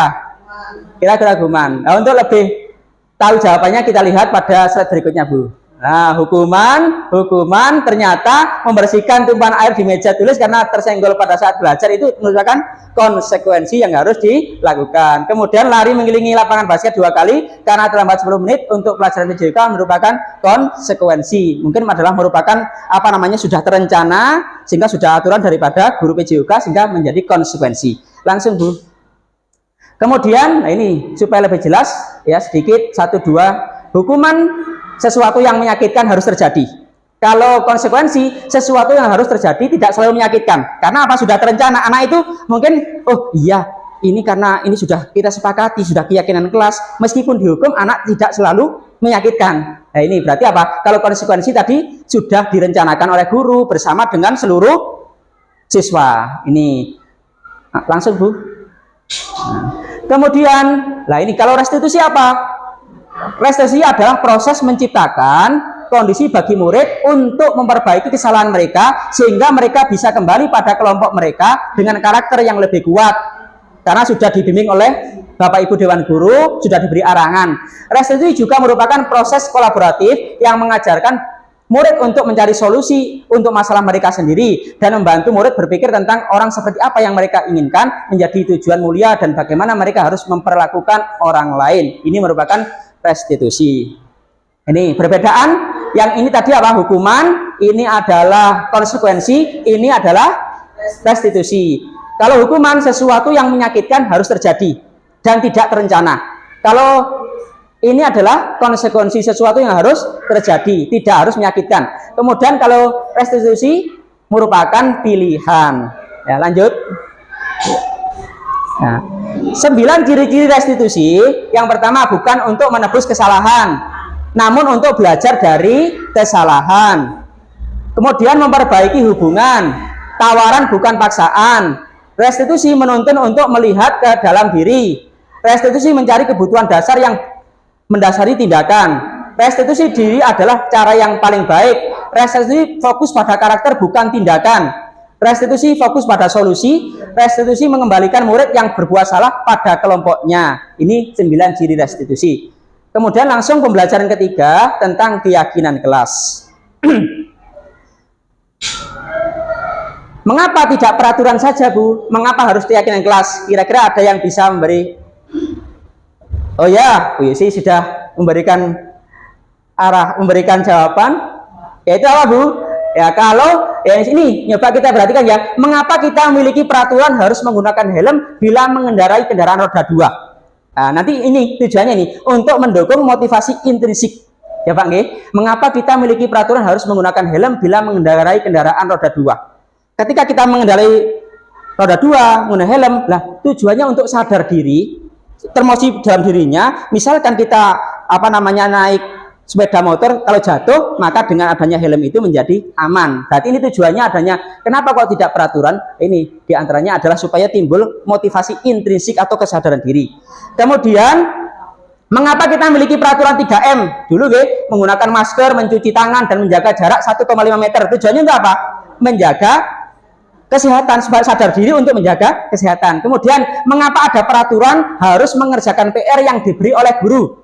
Kira-kira hukuman. Nah, untuk lebih tahu jawabannya kita lihat pada slide berikutnya Bu. Nah, hukuman ternyata membersihkan tumpahan air di meja tulis karena tersenggol pada saat belajar, itu merupakan konsekuensi yang harus dilakukan. Kemudian lari mengelilingi lapangan basket 2 kali karena terlambat 10 menit untuk pelajaran PJK merupakan konsekuensi. Mungkin adalah merupakan sudah terencana sehingga sudah aturan daripada guru PJK sehingga menjadi konsekuensi. Langsung Bu. Kemudian, nah ini supaya lebih jelas ya sedikit 1-2 hukuman. Sesuatu yang menyakitkan harus terjadi. Kalau konsekuensi, sesuatu yang harus terjadi tidak selalu menyakitkan. Karena apa? Sudah terencana. Anak itu mungkin, oh iya, ini karena ini sudah kita sepakati, sudah keyakinan kelas. Meskipun dihukum, anak tidak selalu menyakitkan. Nah ini berarti apa? Kalau konsekuensi tadi sudah direncanakan oleh guru bersama dengan seluruh siswa. Ini nah, langsung Bu. Nah, kemudian, lah ini kalau restitusi apa? Restitusi adalah proses menciptakan kondisi bagi murid untuk memperbaiki kesalahan mereka sehingga mereka bisa kembali pada kelompok mereka dengan karakter yang lebih kuat. karena sudah dibimbing oleh Bapak Ibu Dewan Guru, sudah diberi arahan. Restitusi juga merupakan proses kolaboratif yang mengajarkan murid untuk mencari solusi untuk masalah mereka sendiri dan membantu murid berpikir tentang orang seperti apa yang mereka inginkan menjadi tujuan mulia dan bagaimana mereka harus memperlakukan orang lain. Ini merupakan restitusi. Ini perbedaan, yang ini tadi apa? Hukuman, ini adalah konsekuensi, ini adalah restitusi. Kalau hukuman sesuatu yang menyakitkan harus terjadi dan tidak terencana. Kalau ini adalah konsekuensi sesuatu yang harus terjadi, tidak harus menyakitkan. Kemudian kalau restitusi merupakan pilihan. Ya, lanjut. Nah, 9 ciri-ciri restitusi. Yang pertama, bukan untuk menebus kesalahan, namun untuk belajar dari kesalahan. Kemudian memperbaiki hubungan, tawaran bukan paksaan. Restitusi menuntun untuk melihat ke dalam diri. Restitusi mencari kebutuhan dasar yang mendasari tindakan. Restitusi diri adalah cara yang paling baik. Restitusi fokus pada karakter bukan tindakan. Restitusi fokus pada solusi. Restitusi mengembalikan murid yang berbuat salah pada kelompoknya. Ini 9 ciri restitusi. Kemudian langsung pembelajaran ketiga tentang keyakinan kelas. Mengapa tidak peraturan saja, Bu? Mengapa harus keyakinan kelas? Kira-kira ada yang bisa memberi? Oh ya, Bu Yesi sudah memberikan memberikan jawaban. Yaitu apa, Bu? Ya, kalau ya ini nyoba kita perhatikan ya, mengapa kita memiliki peraturan harus menggunakan helm bila mengendarai kendaraan roda 2? Nah, nanti ini tujuannya ini untuk mendukung motivasi intrinsik. Ya, Pak nggih. Mengapa kita memiliki peraturan harus menggunakan helm bila mengendarai kendaraan roda 2? Ketika kita mengendarai roda 2 menggunakan helm, lah tujuannya untuk sadar diri, termosi dalam dirinya. Misalkan kita naik sepeda motor, kalau jatuh maka dengan adanya helm itu menjadi aman. Berarti ini tujuannya adanya. Kenapa kok tidak peraturan? Ini diantaranya adalah supaya timbul motivasi intrinsik atau kesadaran diri. Kemudian mengapa kita memiliki peraturan 3M? Dulu menggunakan masker, mencuci tangan dan menjaga jarak 1,5 meter. Tujuannya untuk apa? Menjaga kesehatan, supaya sadar diri untuk menjaga kesehatan. Kemudian mengapa ada peraturan harus mengerjakan PR yang diberi oleh guru?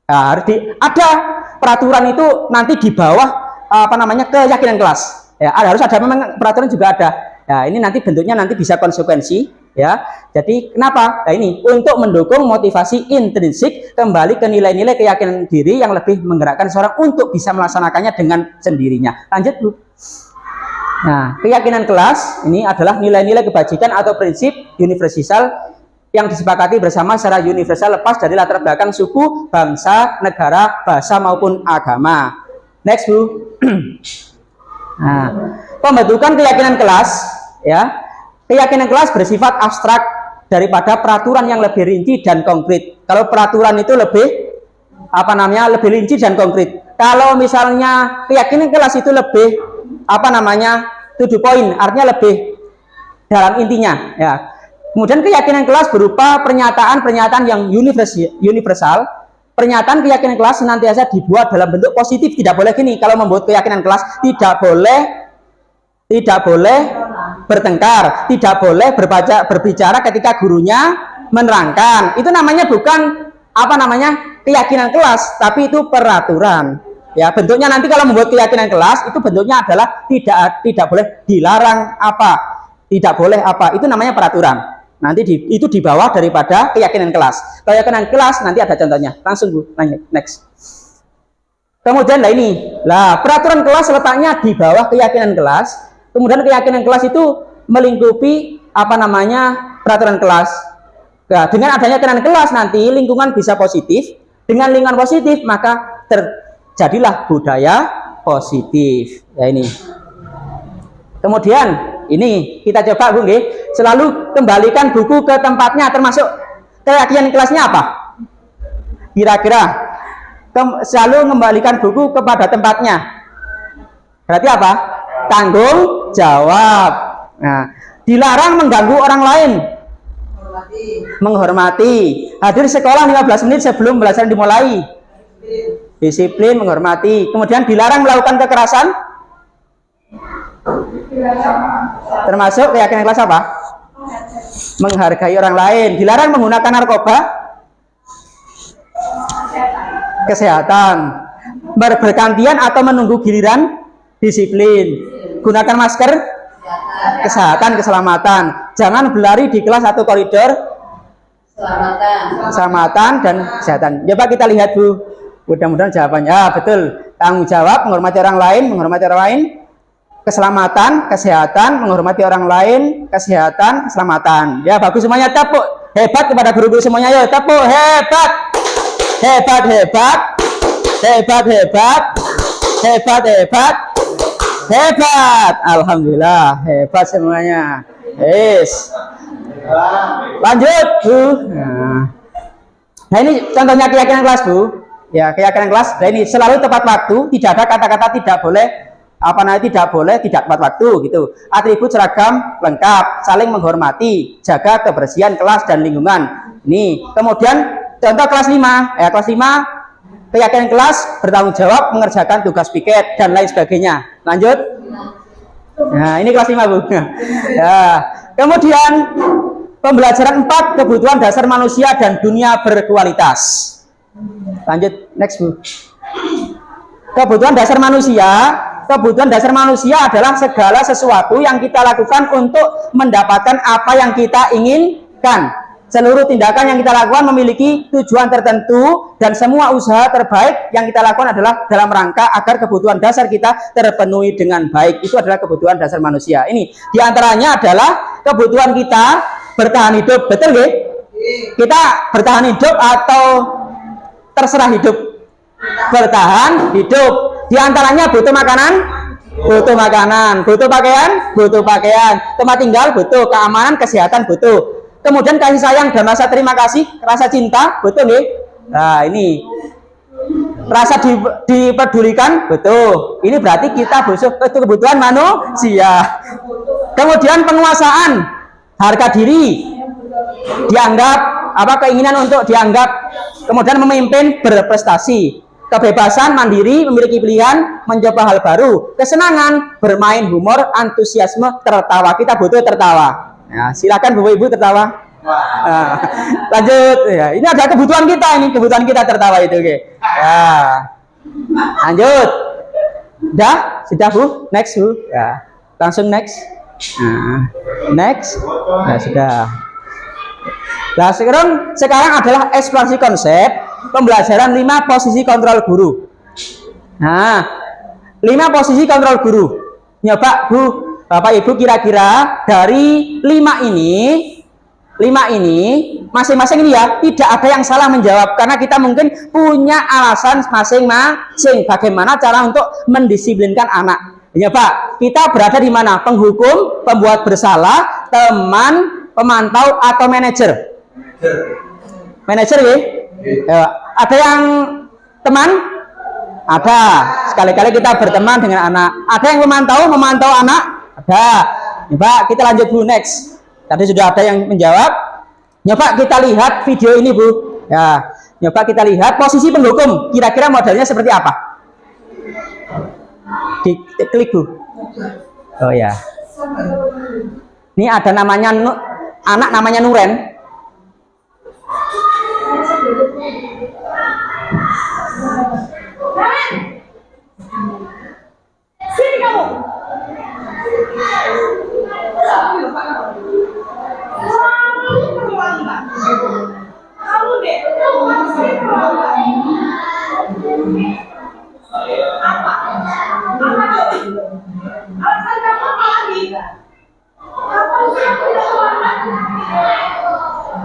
Nah, ada peraturan itu nanti di bawah keyakinan kelas. Ya, harus ada, memang peraturan juga ada. Ya, ini nanti bentuknya nanti bisa konsekuensi. Ya, jadi kenapa? Nah, ini untuk mendukung motivasi intrinsik, kembali ke nilai-nilai keyakinan diri yang lebih menggerakkan seorang untuk bisa melaksanakannya dengan sendirinya. Lanjut, Bu. Nah, keyakinan kelas ini adalah nilai-nilai kebajikan atau prinsip universal yang disepakati bersama secara universal lepas dari latar belakang suku, bangsa, negara, bahasa maupun agama. Next, Bu. Nah, pembentukan keyakinan kelas, ya. Keyakinan kelas bersifat abstrak daripada peraturan yang lebih rinci dan konkret. Kalau peraturan itu lebih lebih rinci dan konkret. Kalau misalnya keyakinan kelas itu lebih to the point, artinya lebih dalam intinya, ya. Kemudian keyakinan kelas berupa pernyataan-pernyataan yang universal. Pernyataan keyakinan kelas senantiasa dibuat dalam bentuk positif. Tidak boleh gini, kalau membuat keyakinan kelas tidak boleh bertengkar, tidak boleh berbicara ketika gurunya menerangkan. Itu namanya bukan keyakinan kelas, tapi itu peraturan. Ya, bentuknya nanti kalau membuat keyakinan kelas itu bentuknya adalah tidak boleh dilarang tidak boleh itu namanya peraturan. Nanti itu di bawah daripada keyakinan kelas. Keyakinan kelas nanti ada contohnya. Langsung, Bu, next. Kemudian peraturan kelas letaknya di bawah keyakinan kelas. Kemudian keyakinan kelas itu melingkupi peraturan kelas. Nah, dengan adanya keyakinan kelas nanti lingkungan bisa positif. Dengan lingkungan positif maka jadilah budaya positif. Ya, ini. Kemudian ini kita coba, Bu, selalu kembalikan buku ke tempatnya, termasuk keyakinan kelasnya apa? Kira-kira selalu kembalikan buku kepada tempatnya. Berarti apa? Tanggung jawab. Nah, dilarang mengganggu orang lain. Menghormati. Hadir sekolah 15 menit sebelum pembelajaran dimulai. Disiplin, menghormati. Kemudian dilarang melakukan kekerasan. Termasuk keyakinan kelas apa? menghargai orang lain. Dilarang menggunakan narkoba, kesehatan. Bergantian atau menunggu giliran, disiplin. Gunakan masker, kesehatan, keselamatan. Jangan berlari di kelas atau koridor, keselamatan dan kesehatan. Coba kita lihat Bu, mudah-mudahan jawabannya. Ya, betul. Tanggung jawab, menghormati orang lain, keselamatan, kesehatan, menghormati orang lain, kesehatan, keselamatan. Ya, bagus semuanya, tepuk hebat kepada guru-guru semuanya. Ya, tepuk hebat. Hebat, hebat. Hebat, hebat. Hebat, hebat. Hebat. Alhamdulillah, hebat semuanya. Yes. Lanjut, Bu. Nah, ini contohnya keyakinan kelas, Bu. Ya, keyakinan kelas. Nah, ini selalu tepat waktu, tidak ada kata-kata tidak boleh, tidak tepat waktu gitu. Atribut seragam lengkap, saling menghormati, jaga kebersihan kelas dan lingkungan. Ini. Kemudian contoh kelas 5. Ya, kelas 5 keyakinan kelas, bertanggung jawab, mengerjakan tugas piket dan lain sebagainya. Lanjut. Nah, ini kelas 5, Bu. Ya. Kemudian pembelajaran 4, kebutuhan dasar manusia dan dunia berkualitas. Lanjut, next, Bu. Kebutuhan dasar manusia adalah segala sesuatu yang kita lakukan untuk mendapatkan apa yang kita inginkan. Seluruh tindakan yang kita lakukan memiliki tujuan tertentu dan semua usaha terbaik yang kita lakukan adalah dalam rangka agar kebutuhan dasar kita terpenuhi dengan baik. Itu adalah kebutuhan dasar manusia. Ini diantaranya adalah kebutuhan kita bertahan hidup. Betul nggih? Kita bertahan hidup atau terserah hidup? Bertahan hidup. Diantaranya butuh makanan, butuh pakaian, tempat tinggal butuh, keamanan, kesehatan butuh. Kemudian kasih sayang dan rasa terima kasih, rasa cinta, betul nih? Nah, ini rasa dipedulikan, betul. Ini berarti kita butuh kebutuhan manusia. Kemudian penguasaan, harga diri, dianggap keinginan untuk dianggap. Kemudian memimpin, berprestasi. Kebebasan, mandiri, memiliki pilihan, mencoba hal baru. Kesenangan, bermain, humor, antusiasme, tertawa. Kita butuh tertawa. Ya, silakan Bu Ibu tertawa. Nah, lanjut. Ya, ini ada kebutuhan kita tertawa itu, oke. Ya. Lanjut. Sudah Bu? Next Bu. Ya. Langsung next. Nah, next. Nah, sudah. Nah, sekarang adalah eksplorasi konsep pembelajaran 5 posisi kontrol guru. Nah, 5 posisi kontrol guru. Nyoba Bu, Bapak Ibu, kira-kira dari 5 ini masing-masing ini ya, tidak ada yang salah menjawab karena kita mungkin punya alasan masing-masing bagaimana cara untuk mendisiplinkan anak. Nyoba, kita berada di mana? Penghukum, pembuat bersalah, teman, pemantau atau manajer? Manajer ya? Ada yang teman? Ada. Sekali-kali kita berteman dengan anak. Ada yang memantau anak? Ada. Coba kita lanjut Bu, next. Tadi sudah ada yang menjawab. Coba kita lihat video ini Bu. Ya, coba kita lihat posisi penghukum. Kira-kira modelnya seperti apa? Klik Bu. Oh ya. Ini ada namanya anak namanya Nuren. Sini kamu. Kamu deh. Apa? Alasan kamu apa lagi? Apa usia aku tidak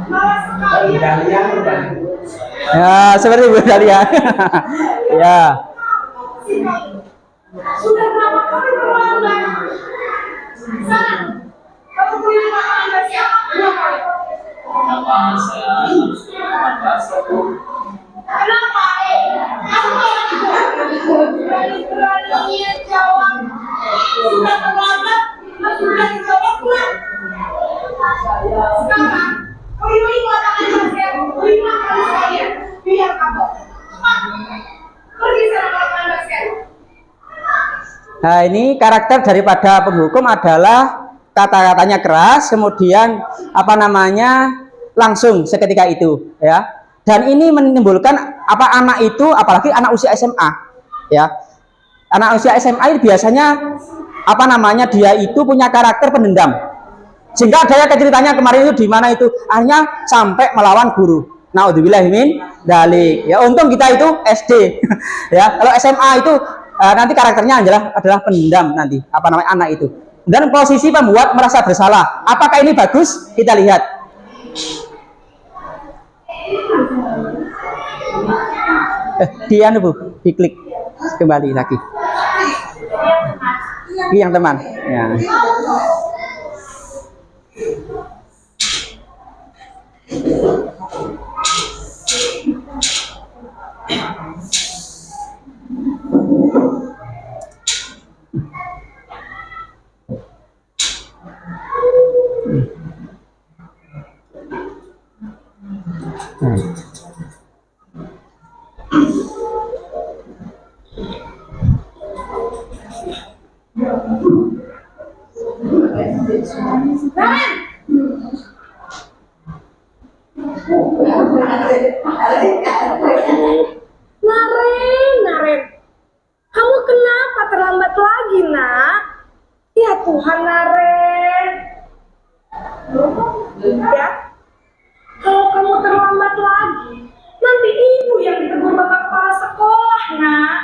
malas sekali. Ya, seperti Bu Dahlia. Ya. Sudah berapa kali berulang? Sana, kamu punya makanan dari siapa? 2 kali. Kenapa? Berani-beraninya jawab. Sudah terlambat, masih berani jawab pula. Sekarang, ini makanan basket 5 kali saya. Biar kamu. Pergi sana makanan basket. Nah, ini karakter daripada penghukum adalah kata-katanya keras, kemudian apa namanya langsung seketika itu, ya. Dan ini menimbulkan anak itu, apalagi anak usia SMA, ya. Anak usia SMA itu biasanya apa namanya dia itu punya karakter pendendam. Sehingga ada ceritanya kemarin itu di mana itu akhirnya sampai melawan guru. Naudzubillah min dzalik. Ya untung kita itu SD. Ya, kalau SMA itu nanti karakternya adalah pendendam nanti apa namanya anak itu. Dan posisi pembuat merasa bersalah. Apakah ini bagus? Kita lihat. Dia Bu, diklik kembali lagi. Ini yang teman. Ya. Naren, kamu kenapa terlambat lagi, nak? Ya Tuhan, Naren. Ya, kalau kamu terlambat lagi, nanti ibu yang ditegur bapak kepala sekolah, nak.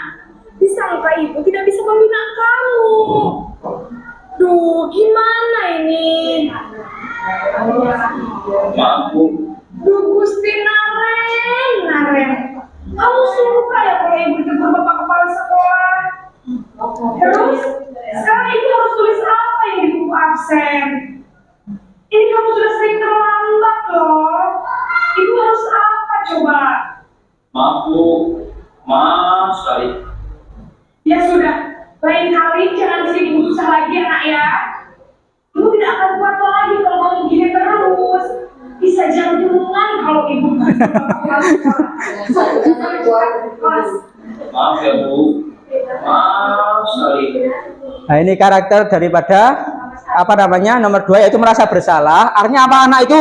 Disangka ibu tidak bisa membina kamu. Duh, gimana ini? Maaf Bu. Duh, Gusti Naren. Kamu suka ya kalau ibu ditegur bapak kepala sekolah? Terus, sekarang ibu harus tulis apa yang di buku absen? Ini kamu sudah sering terlambat loh. Ibu harus apa coba? Maaf Bu. Maaf sekali. Ya sudah, lain kali jangan bikin ibu susah lagi ya nak ya. Ibu tidak akan kuat lagi kalau kamu gini terus. Bisa jantungan kalau ibu. Maaf ya Bu. Maaf sekali. Nah, ini karakter daripada apa namanya nomor 2 yaitu merasa bersalah. Artinya apa anak itu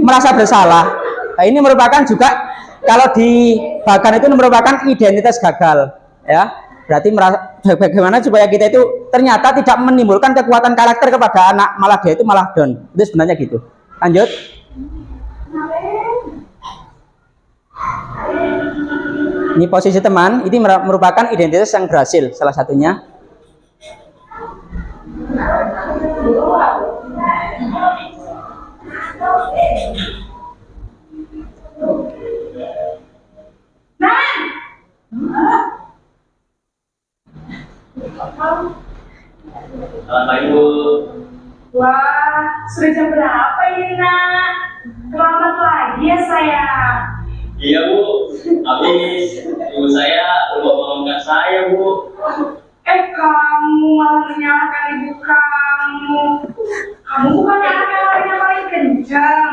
merasa bersalah. Nah, ini merupakan juga kalau di Bagan itu merupakan identitas gagal, ya. Berarti bagaimana supaya kita itu ternyata tidak menimbulkan kekuatan karakter kepada anak, malah dia itu malah down. Itu sebenarnya gitu. Lanjut. Ini posisi teman, ini merupakan identitas yang berhasil salah satunya. Selamat Ibu. Wah, sudah jam berapa ini nak? Terlambat lagi ya sayang. Iya Bu. Habis ibu saya lupa bangunkan saya Bu. Kamu malah menyalahkan ibu kamu. Kamu bukan anak yang larinya paling kencang.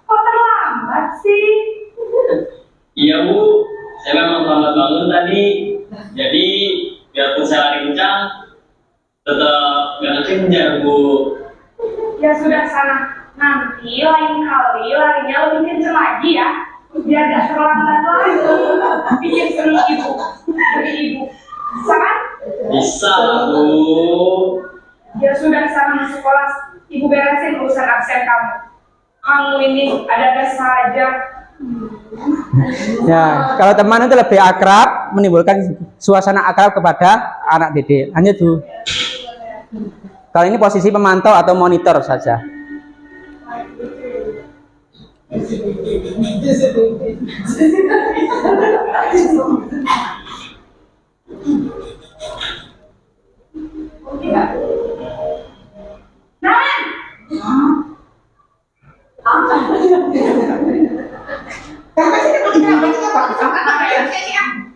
Kok terlambat sih? Iya Bu. Saya memang terlambat bangun tadi. Jadi biarpun saya lari kencang, tetap nggak kekejar Bu. Ya sudah sana. Nanti lain kali larinya lebih kencang lagi ya. Biar gak terlambat lagi. Bikin senang ibu. Dari ibu. Bisa kan? Bisa Bu. Ya sudah sama sekolah. Ibu beresin urusan absen kamu. Kamu ini ada-ada saja. Ya, kalau teman itu lebih akrab, menimbulkan suasana akrab kepada anak didik. Lanjut Bu. Kalau ini posisi pemantau atau monitor saja.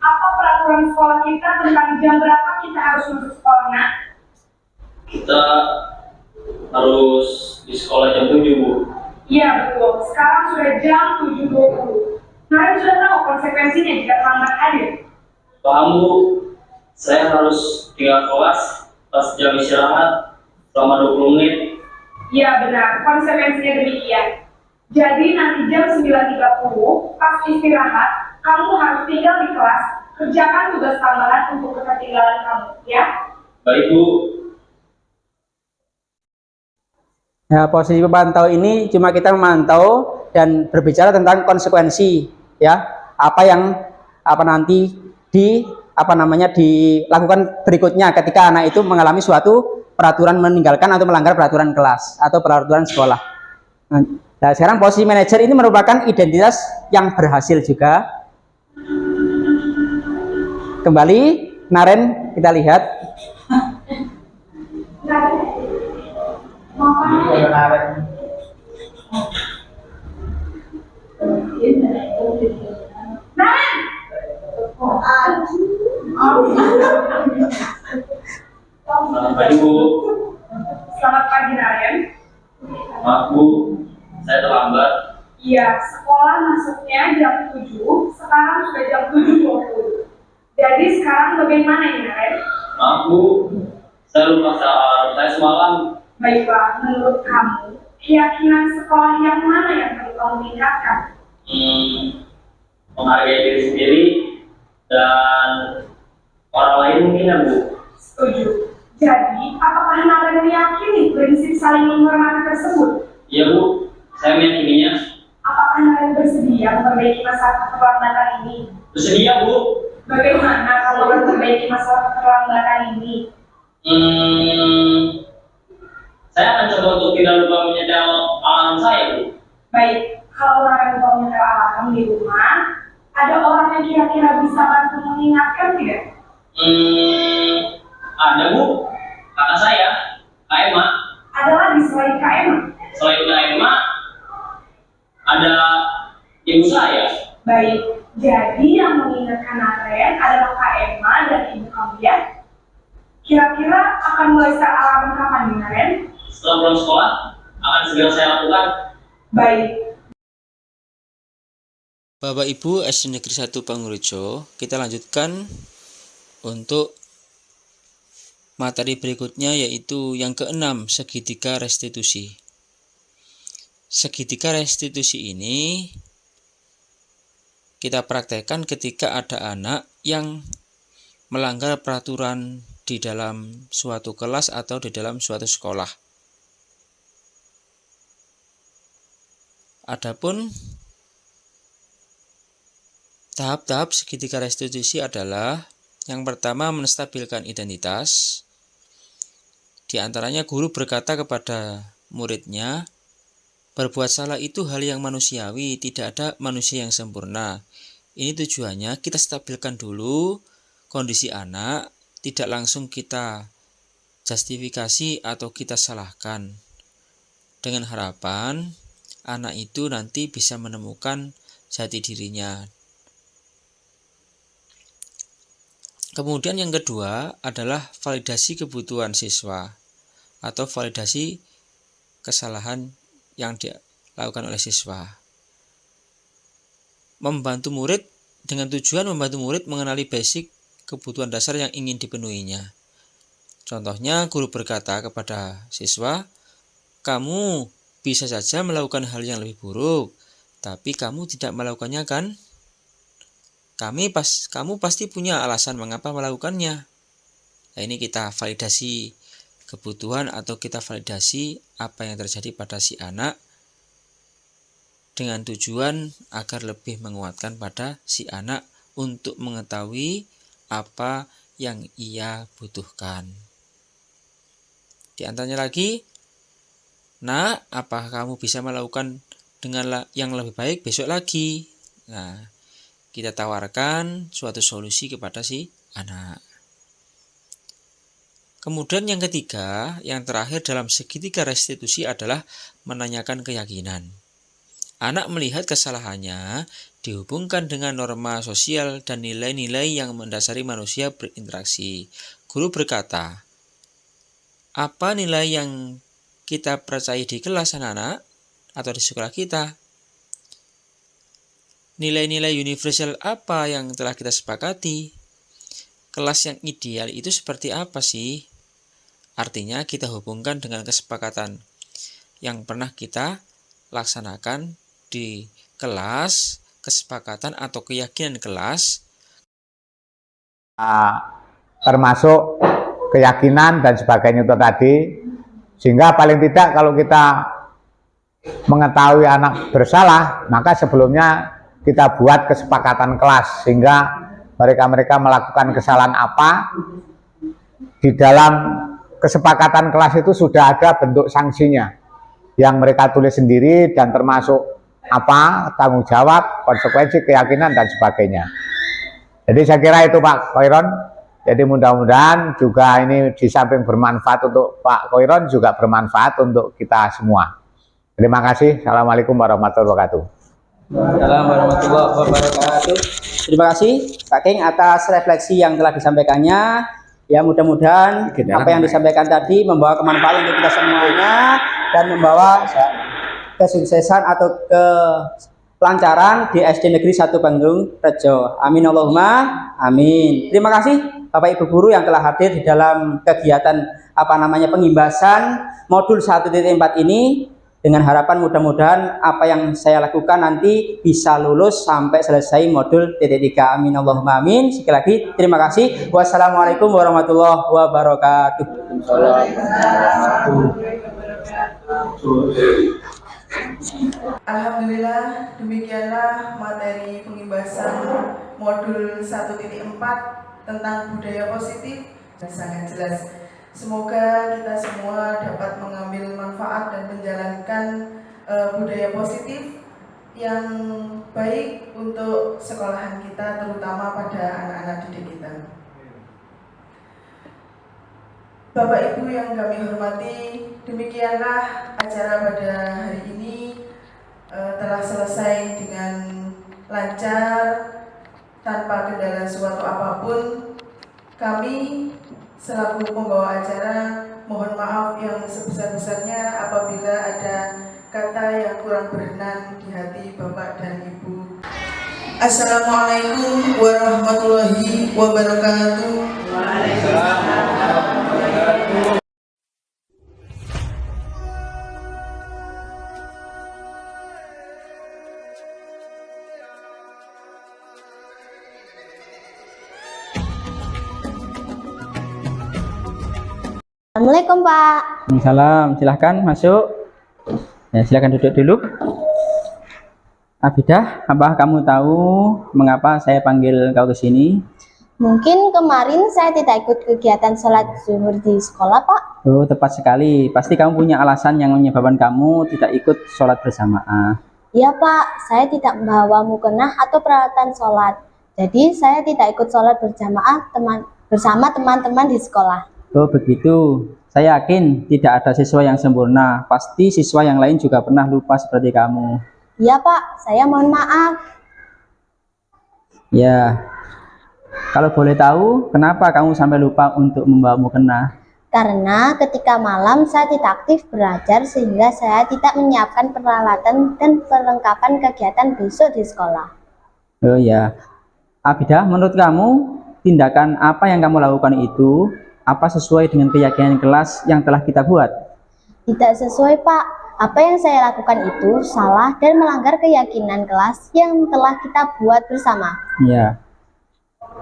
Apa peraturan sekolah kita tentang jam berapa kita harus masuk sekolah, nak? Kita harus di sekolah jam 7 Bu. Iya betul. Sekarang sudah jam 7.20. Kalian sudah tahu konsekuensinya jika terlambat hadir. Paham Bu. Saya harus tinggal kelas pas jam istirahat selama 20 menit Ya benar, konsekuensinya demikian. Jadi nanti jam 9.30 pas istirahat, kamu harus tinggal di kelas, kerjakan tugas tambahan untuk ketertinggalan kamu, ya. Baik Bu. Ya, posisi pemantau ini cuma kita memantau dan berbicara tentang konsekuensi, ya. Apa nanti dilakukan berikutnya ketika anak itu mengalami suatu peraturan meninggalkan atau melanggar peraturan kelas atau peraturan sekolah. Nah, sekarang posisi manajer ini merupakan identitas yang berhasil juga. Kembali, kemarin kita lihat. Selamat pagi Bu. Selamat pagi Naren. Maaf Bu, saya terlambat. Iya, sekolah masuknya jam 7, sekarang sudah jam 7.20. Jadi sekarang bagaimana ini Naren? Maaf Bu, saya lupa soal saya semalam. Baiklah, menurut kamu, keyakinan sekolah yang mana yang perlu kamu tingkatkan? Menghargai diri sendiri dan orang lain mungkin ya Bu. Setuju. Jadi, apakah Naren meyakini prinsip saling menghormati tersebut? Iya Bu, saya meyakininya. Apakah Naren bersedia memperbaiki masalah keterlambatan ini? Bersedia Bu. Bagaimana kalau memperbaiki masalah keterlambatan ini? Saya akan coba untuk tidak lupa menyetel alarm saya Bu. Baik, kalau Naren lupa menyetel alarm di rumah, ada orang yang kira-kira bisa bantu mengingatkan tidak? Ada Bu, kakak saya, Kak Emma. Ada lagi selain Kak Emma? Selain Kak Emma, ada ibu saya. Baik, jadi yang mengingatkan Naren adalah Kak Emma dan ibu kamu ya? Kira-kira akan mulai start alarm kapan nih Naren? Setelah pulang sekolah, akan segera saya lakukan. Baik. Bapak Ibu SD Negeri 1 Pangurajo, kita lanjutkan untuk materi berikutnya yaitu yang keenam, segitiga restitusi. Segitiga restitusi ini kita praktekkan ketika ada anak yang melanggar peraturan di dalam suatu kelas atau di dalam suatu sekolah. Adapun tahap-tahap segitiga restitusi adalah yang pertama menstabilkan identitas. Di antaranya guru berkata kepada muridnya, berbuat salah itu hal yang manusiawi, tidak ada manusia yang sempurna. Ini tujuannya kita stabilkan dulu kondisi anak, tidak langsung kita justifikasi atau kita salahkan. Dengan harapan anak itu nanti bisa menemukan jati dirinya. Kemudian yang kedua adalah validasi kebutuhan siswa atau validasi kesalahan yang dilakukan oleh siswa. Membantu murid dengan tujuan membantu murid mengenali basic kebutuhan dasar yang ingin dipenuhinya. Contohnya guru berkata kepada siswa, kamu bisa saja melakukan hal yang lebih buruk, tapi kamu tidak melakukannya kan? Kamu pasti punya alasan mengapa melakukannya. Nah, ini kita validasi kebutuhan atau kita validasi apa yang terjadi pada si anak dengan tujuan agar lebih menguatkan pada si anak untuk mengetahui apa yang ia butuhkan. Di antaranya lagi, nah, apakah kamu bisa melakukan dengan yang lebih baik besok lagi? Nah, kita tawarkan suatu solusi kepada si anak. Kemudian yang ketiga, yang terakhir dalam segitiga restitusi adalah menanyakan keyakinan. Anak melihat kesalahannya dihubungkan dengan norma sosial dan nilai-nilai yang mendasari manusia berinteraksi. Guru berkata, apa nilai yang kita percaya di kelas anak-anak atau di sekolah kita? Nilai-nilai universal apa yang telah kita sepakati? Kelas yang ideal itu seperti apa sih? Artinya kita hubungkan dengan kesepakatan yang pernah kita laksanakan di kelas, kesepakatan atau keyakinan kelas, termasuk keyakinan dan sebagainya itu tadi, sehingga paling tidak kalau kita mengetahui anak bersalah, maka sebelumnya kita buat kesepakatan kelas sehingga mereka melakukan kesalahan apa, di dalam kesepakatan kelas itu sudah ada bentuk sanksinya yang mereka tulis sendiri dan termasuk apa, tanggung jawab, konsekuensi, keyakinan dan sebagainya. Jadi saya kira itu Pak Khairon. Jadi mudah-mudahan juga ini di samping bermanfaat untuk Pak Khairon juga bermanfaat untuk kita semua. Terima kasih. Assalamualaikum warahmatullahi wabarakatuh. Assalamualaikum warahmatullahi wabarakatuh. Terima kasih Pak King atas refleksi yang telah disampaikannya. Ya, mudah-mudahan apa yang disampaikan tadi membawa kemanfaatan untuk kita semuanya dan membawa kesuksesan atau kelancaran di SD Negeri 1 Panggung Rejo. Amin Allahumma amin. Terima kasih Bapak Ibu guru yang telah hadir di dalam kegiatan pengimbasan modul 1.4 ini, dengan harapan mudah-mudahan apa yang saya lakukan nanti bisa lulus sampai selesai modul titik 3. Amin Allahumma amin. Sekali lagi terima kasih. Wassalamualaikum warahmatullahi wabarakatuh. Alhamdulillah, demikianlah materi pengimbasan modul 1.4 tentang budaya positif sangat jelas. Semoga kita semua dapat mengambil manfaat dan menjalankan budaya positif yang baik untuk sekolahan kita, terutama pada anak-anak didik kita. Bapak Ibu yang kami hormati, demikianlah acara pada hari ini telah selesai dengan lancar tanpa kendala suatu apapun. Kami selaku pembawa acara mohon maaf yang sebesar-besarnya apabila ada kata yang kurang berkenan di hati Bapak dan Ibu. Assalamualaikum warahmatullahi wabarakatuh. Assalamualaikum Pak. Salam, silahkan masuk. Ya, silahkan duduk dulu. Abidah, apa kamu tahu mengapa saya panggil kau ke sini? Mungkin kemarin saya tidak ikut kegiatan sholat zuhur di sekolah Pak. Oh, tepat sekali. Pasti kamu punya alasan yang menyebabkan kamu tidak ikut sholat berjamaah. Iya Pak, saya tidak membawa mukenah atau peralatan sholat. Jadi saya tidak ikut sholat berjamaah bersama teman-teman di sekolah. Oh begitu, saya yakin tidak ada siswa yang sempurna. Pasti siswa yang lain juga pernah lupa seperti kamu. Iya Pak, saya mohon maaf. Ya, kalau boleh tahu, kenapa kamu sampai lupa untuk membawa mukena? Karena ketika malam saya tidak aktif belajar sehingga saya tidak menyiapkan peralatan dan perlengkapan kegiatan besok di sekolah. Oh ya, Abidah, menurut kamu tindakan apa yang kamu lakukan itu apa sesuai dengan keyakinan kelas yang telah kita buat? Tidak sesuai Pak, apa yang saya lakukan itu salah dan melanggar keyakinan kelas yang telah kita buat bersama. Ya,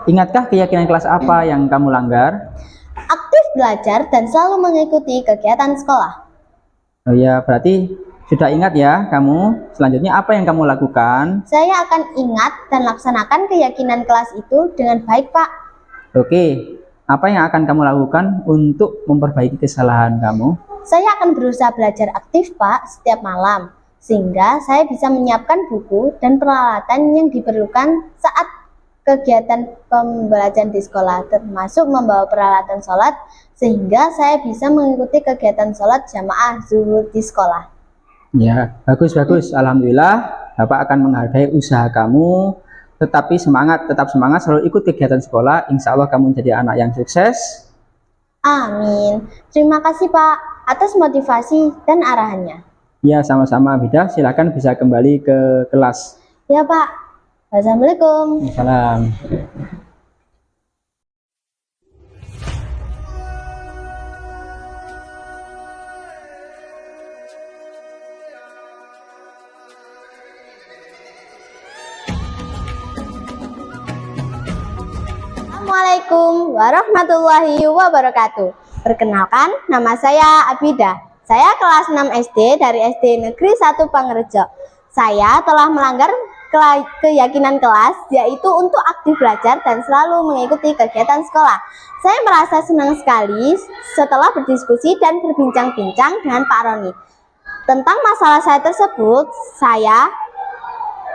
ingatkah keyakinan kelas apa yang kamu langgar? Aktif belajar dan selalu mengikuti kegiatan sekolah. Oh ya, berarti sudah ingat ya kamu. Selanjutnya apa yang kamu lakukan? Saya akan ingat dan laksanakan keyakinan kelas itu dengan baik Pak. Oke. Apa yang akan kamu lakukan untuk memperbaiki kesalahan kamu? Saya akan berusaha belajar aktif Pak setiap malam, sehingga saya bisa menyiapkan buku dan peralatan yang diperlukan saat kegiatan pembelajaran di sekolah, termasuk membawa peralatan sholat, sehingga saya bisa mengikuti kegiatan sholat jamaah zuhur di sekolah. Ya, bagus. Alhamdulillah, Bapak akan menghargai usaha kamu. Tetap semangat, selalu ikut kegiatan sekolah. Insya Allah kamu menjadi anak yang sukses. Amin. Terima kasih Pak atas motivasi dan arahannya. Ya, sama-sama Abidah. Silakan bisa kembali ke kelas. Ya Pak. Wassalamualaikum. Salam. Assalamualaikum warahmatullahi wabarakatuh. Perkenalkan, nama saya Abidah. Saya kelas 6 SD dari SD Negeri 1 Pangrejo. Saya telah melanggar keyakinan kelas, yaitu untuk aktif belajar dan selalu mengikuti kegiatan sekolah. Saya merasa senang sekali setelah berdiskusi dan berbincang-bincang dengan Pak Roni tentang masalah saya tersebut.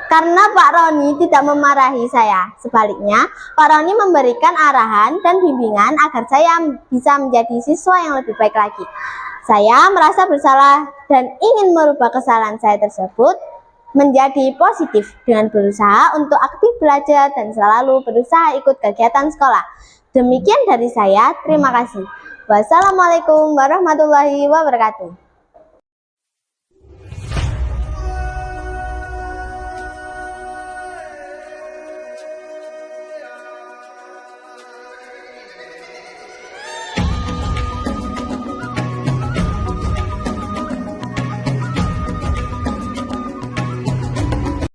Karena Pak Roni tidak memarahi saya. Sebaliknya, Pak Roni memberikan arahan dan bimbingan agar saya bisa menjadi siswa yang lebih baik lagi. Saya merasa bersalah dan ingin merubah kesalahan saya tersebut menjadi positif dengan berusaha untuk aktif belajar dan selalu berusaha ikut kegiatan sekolah. Demikian dari saya, terima kasih. Wassalamualaikum warahmatullahi wabarakatuh.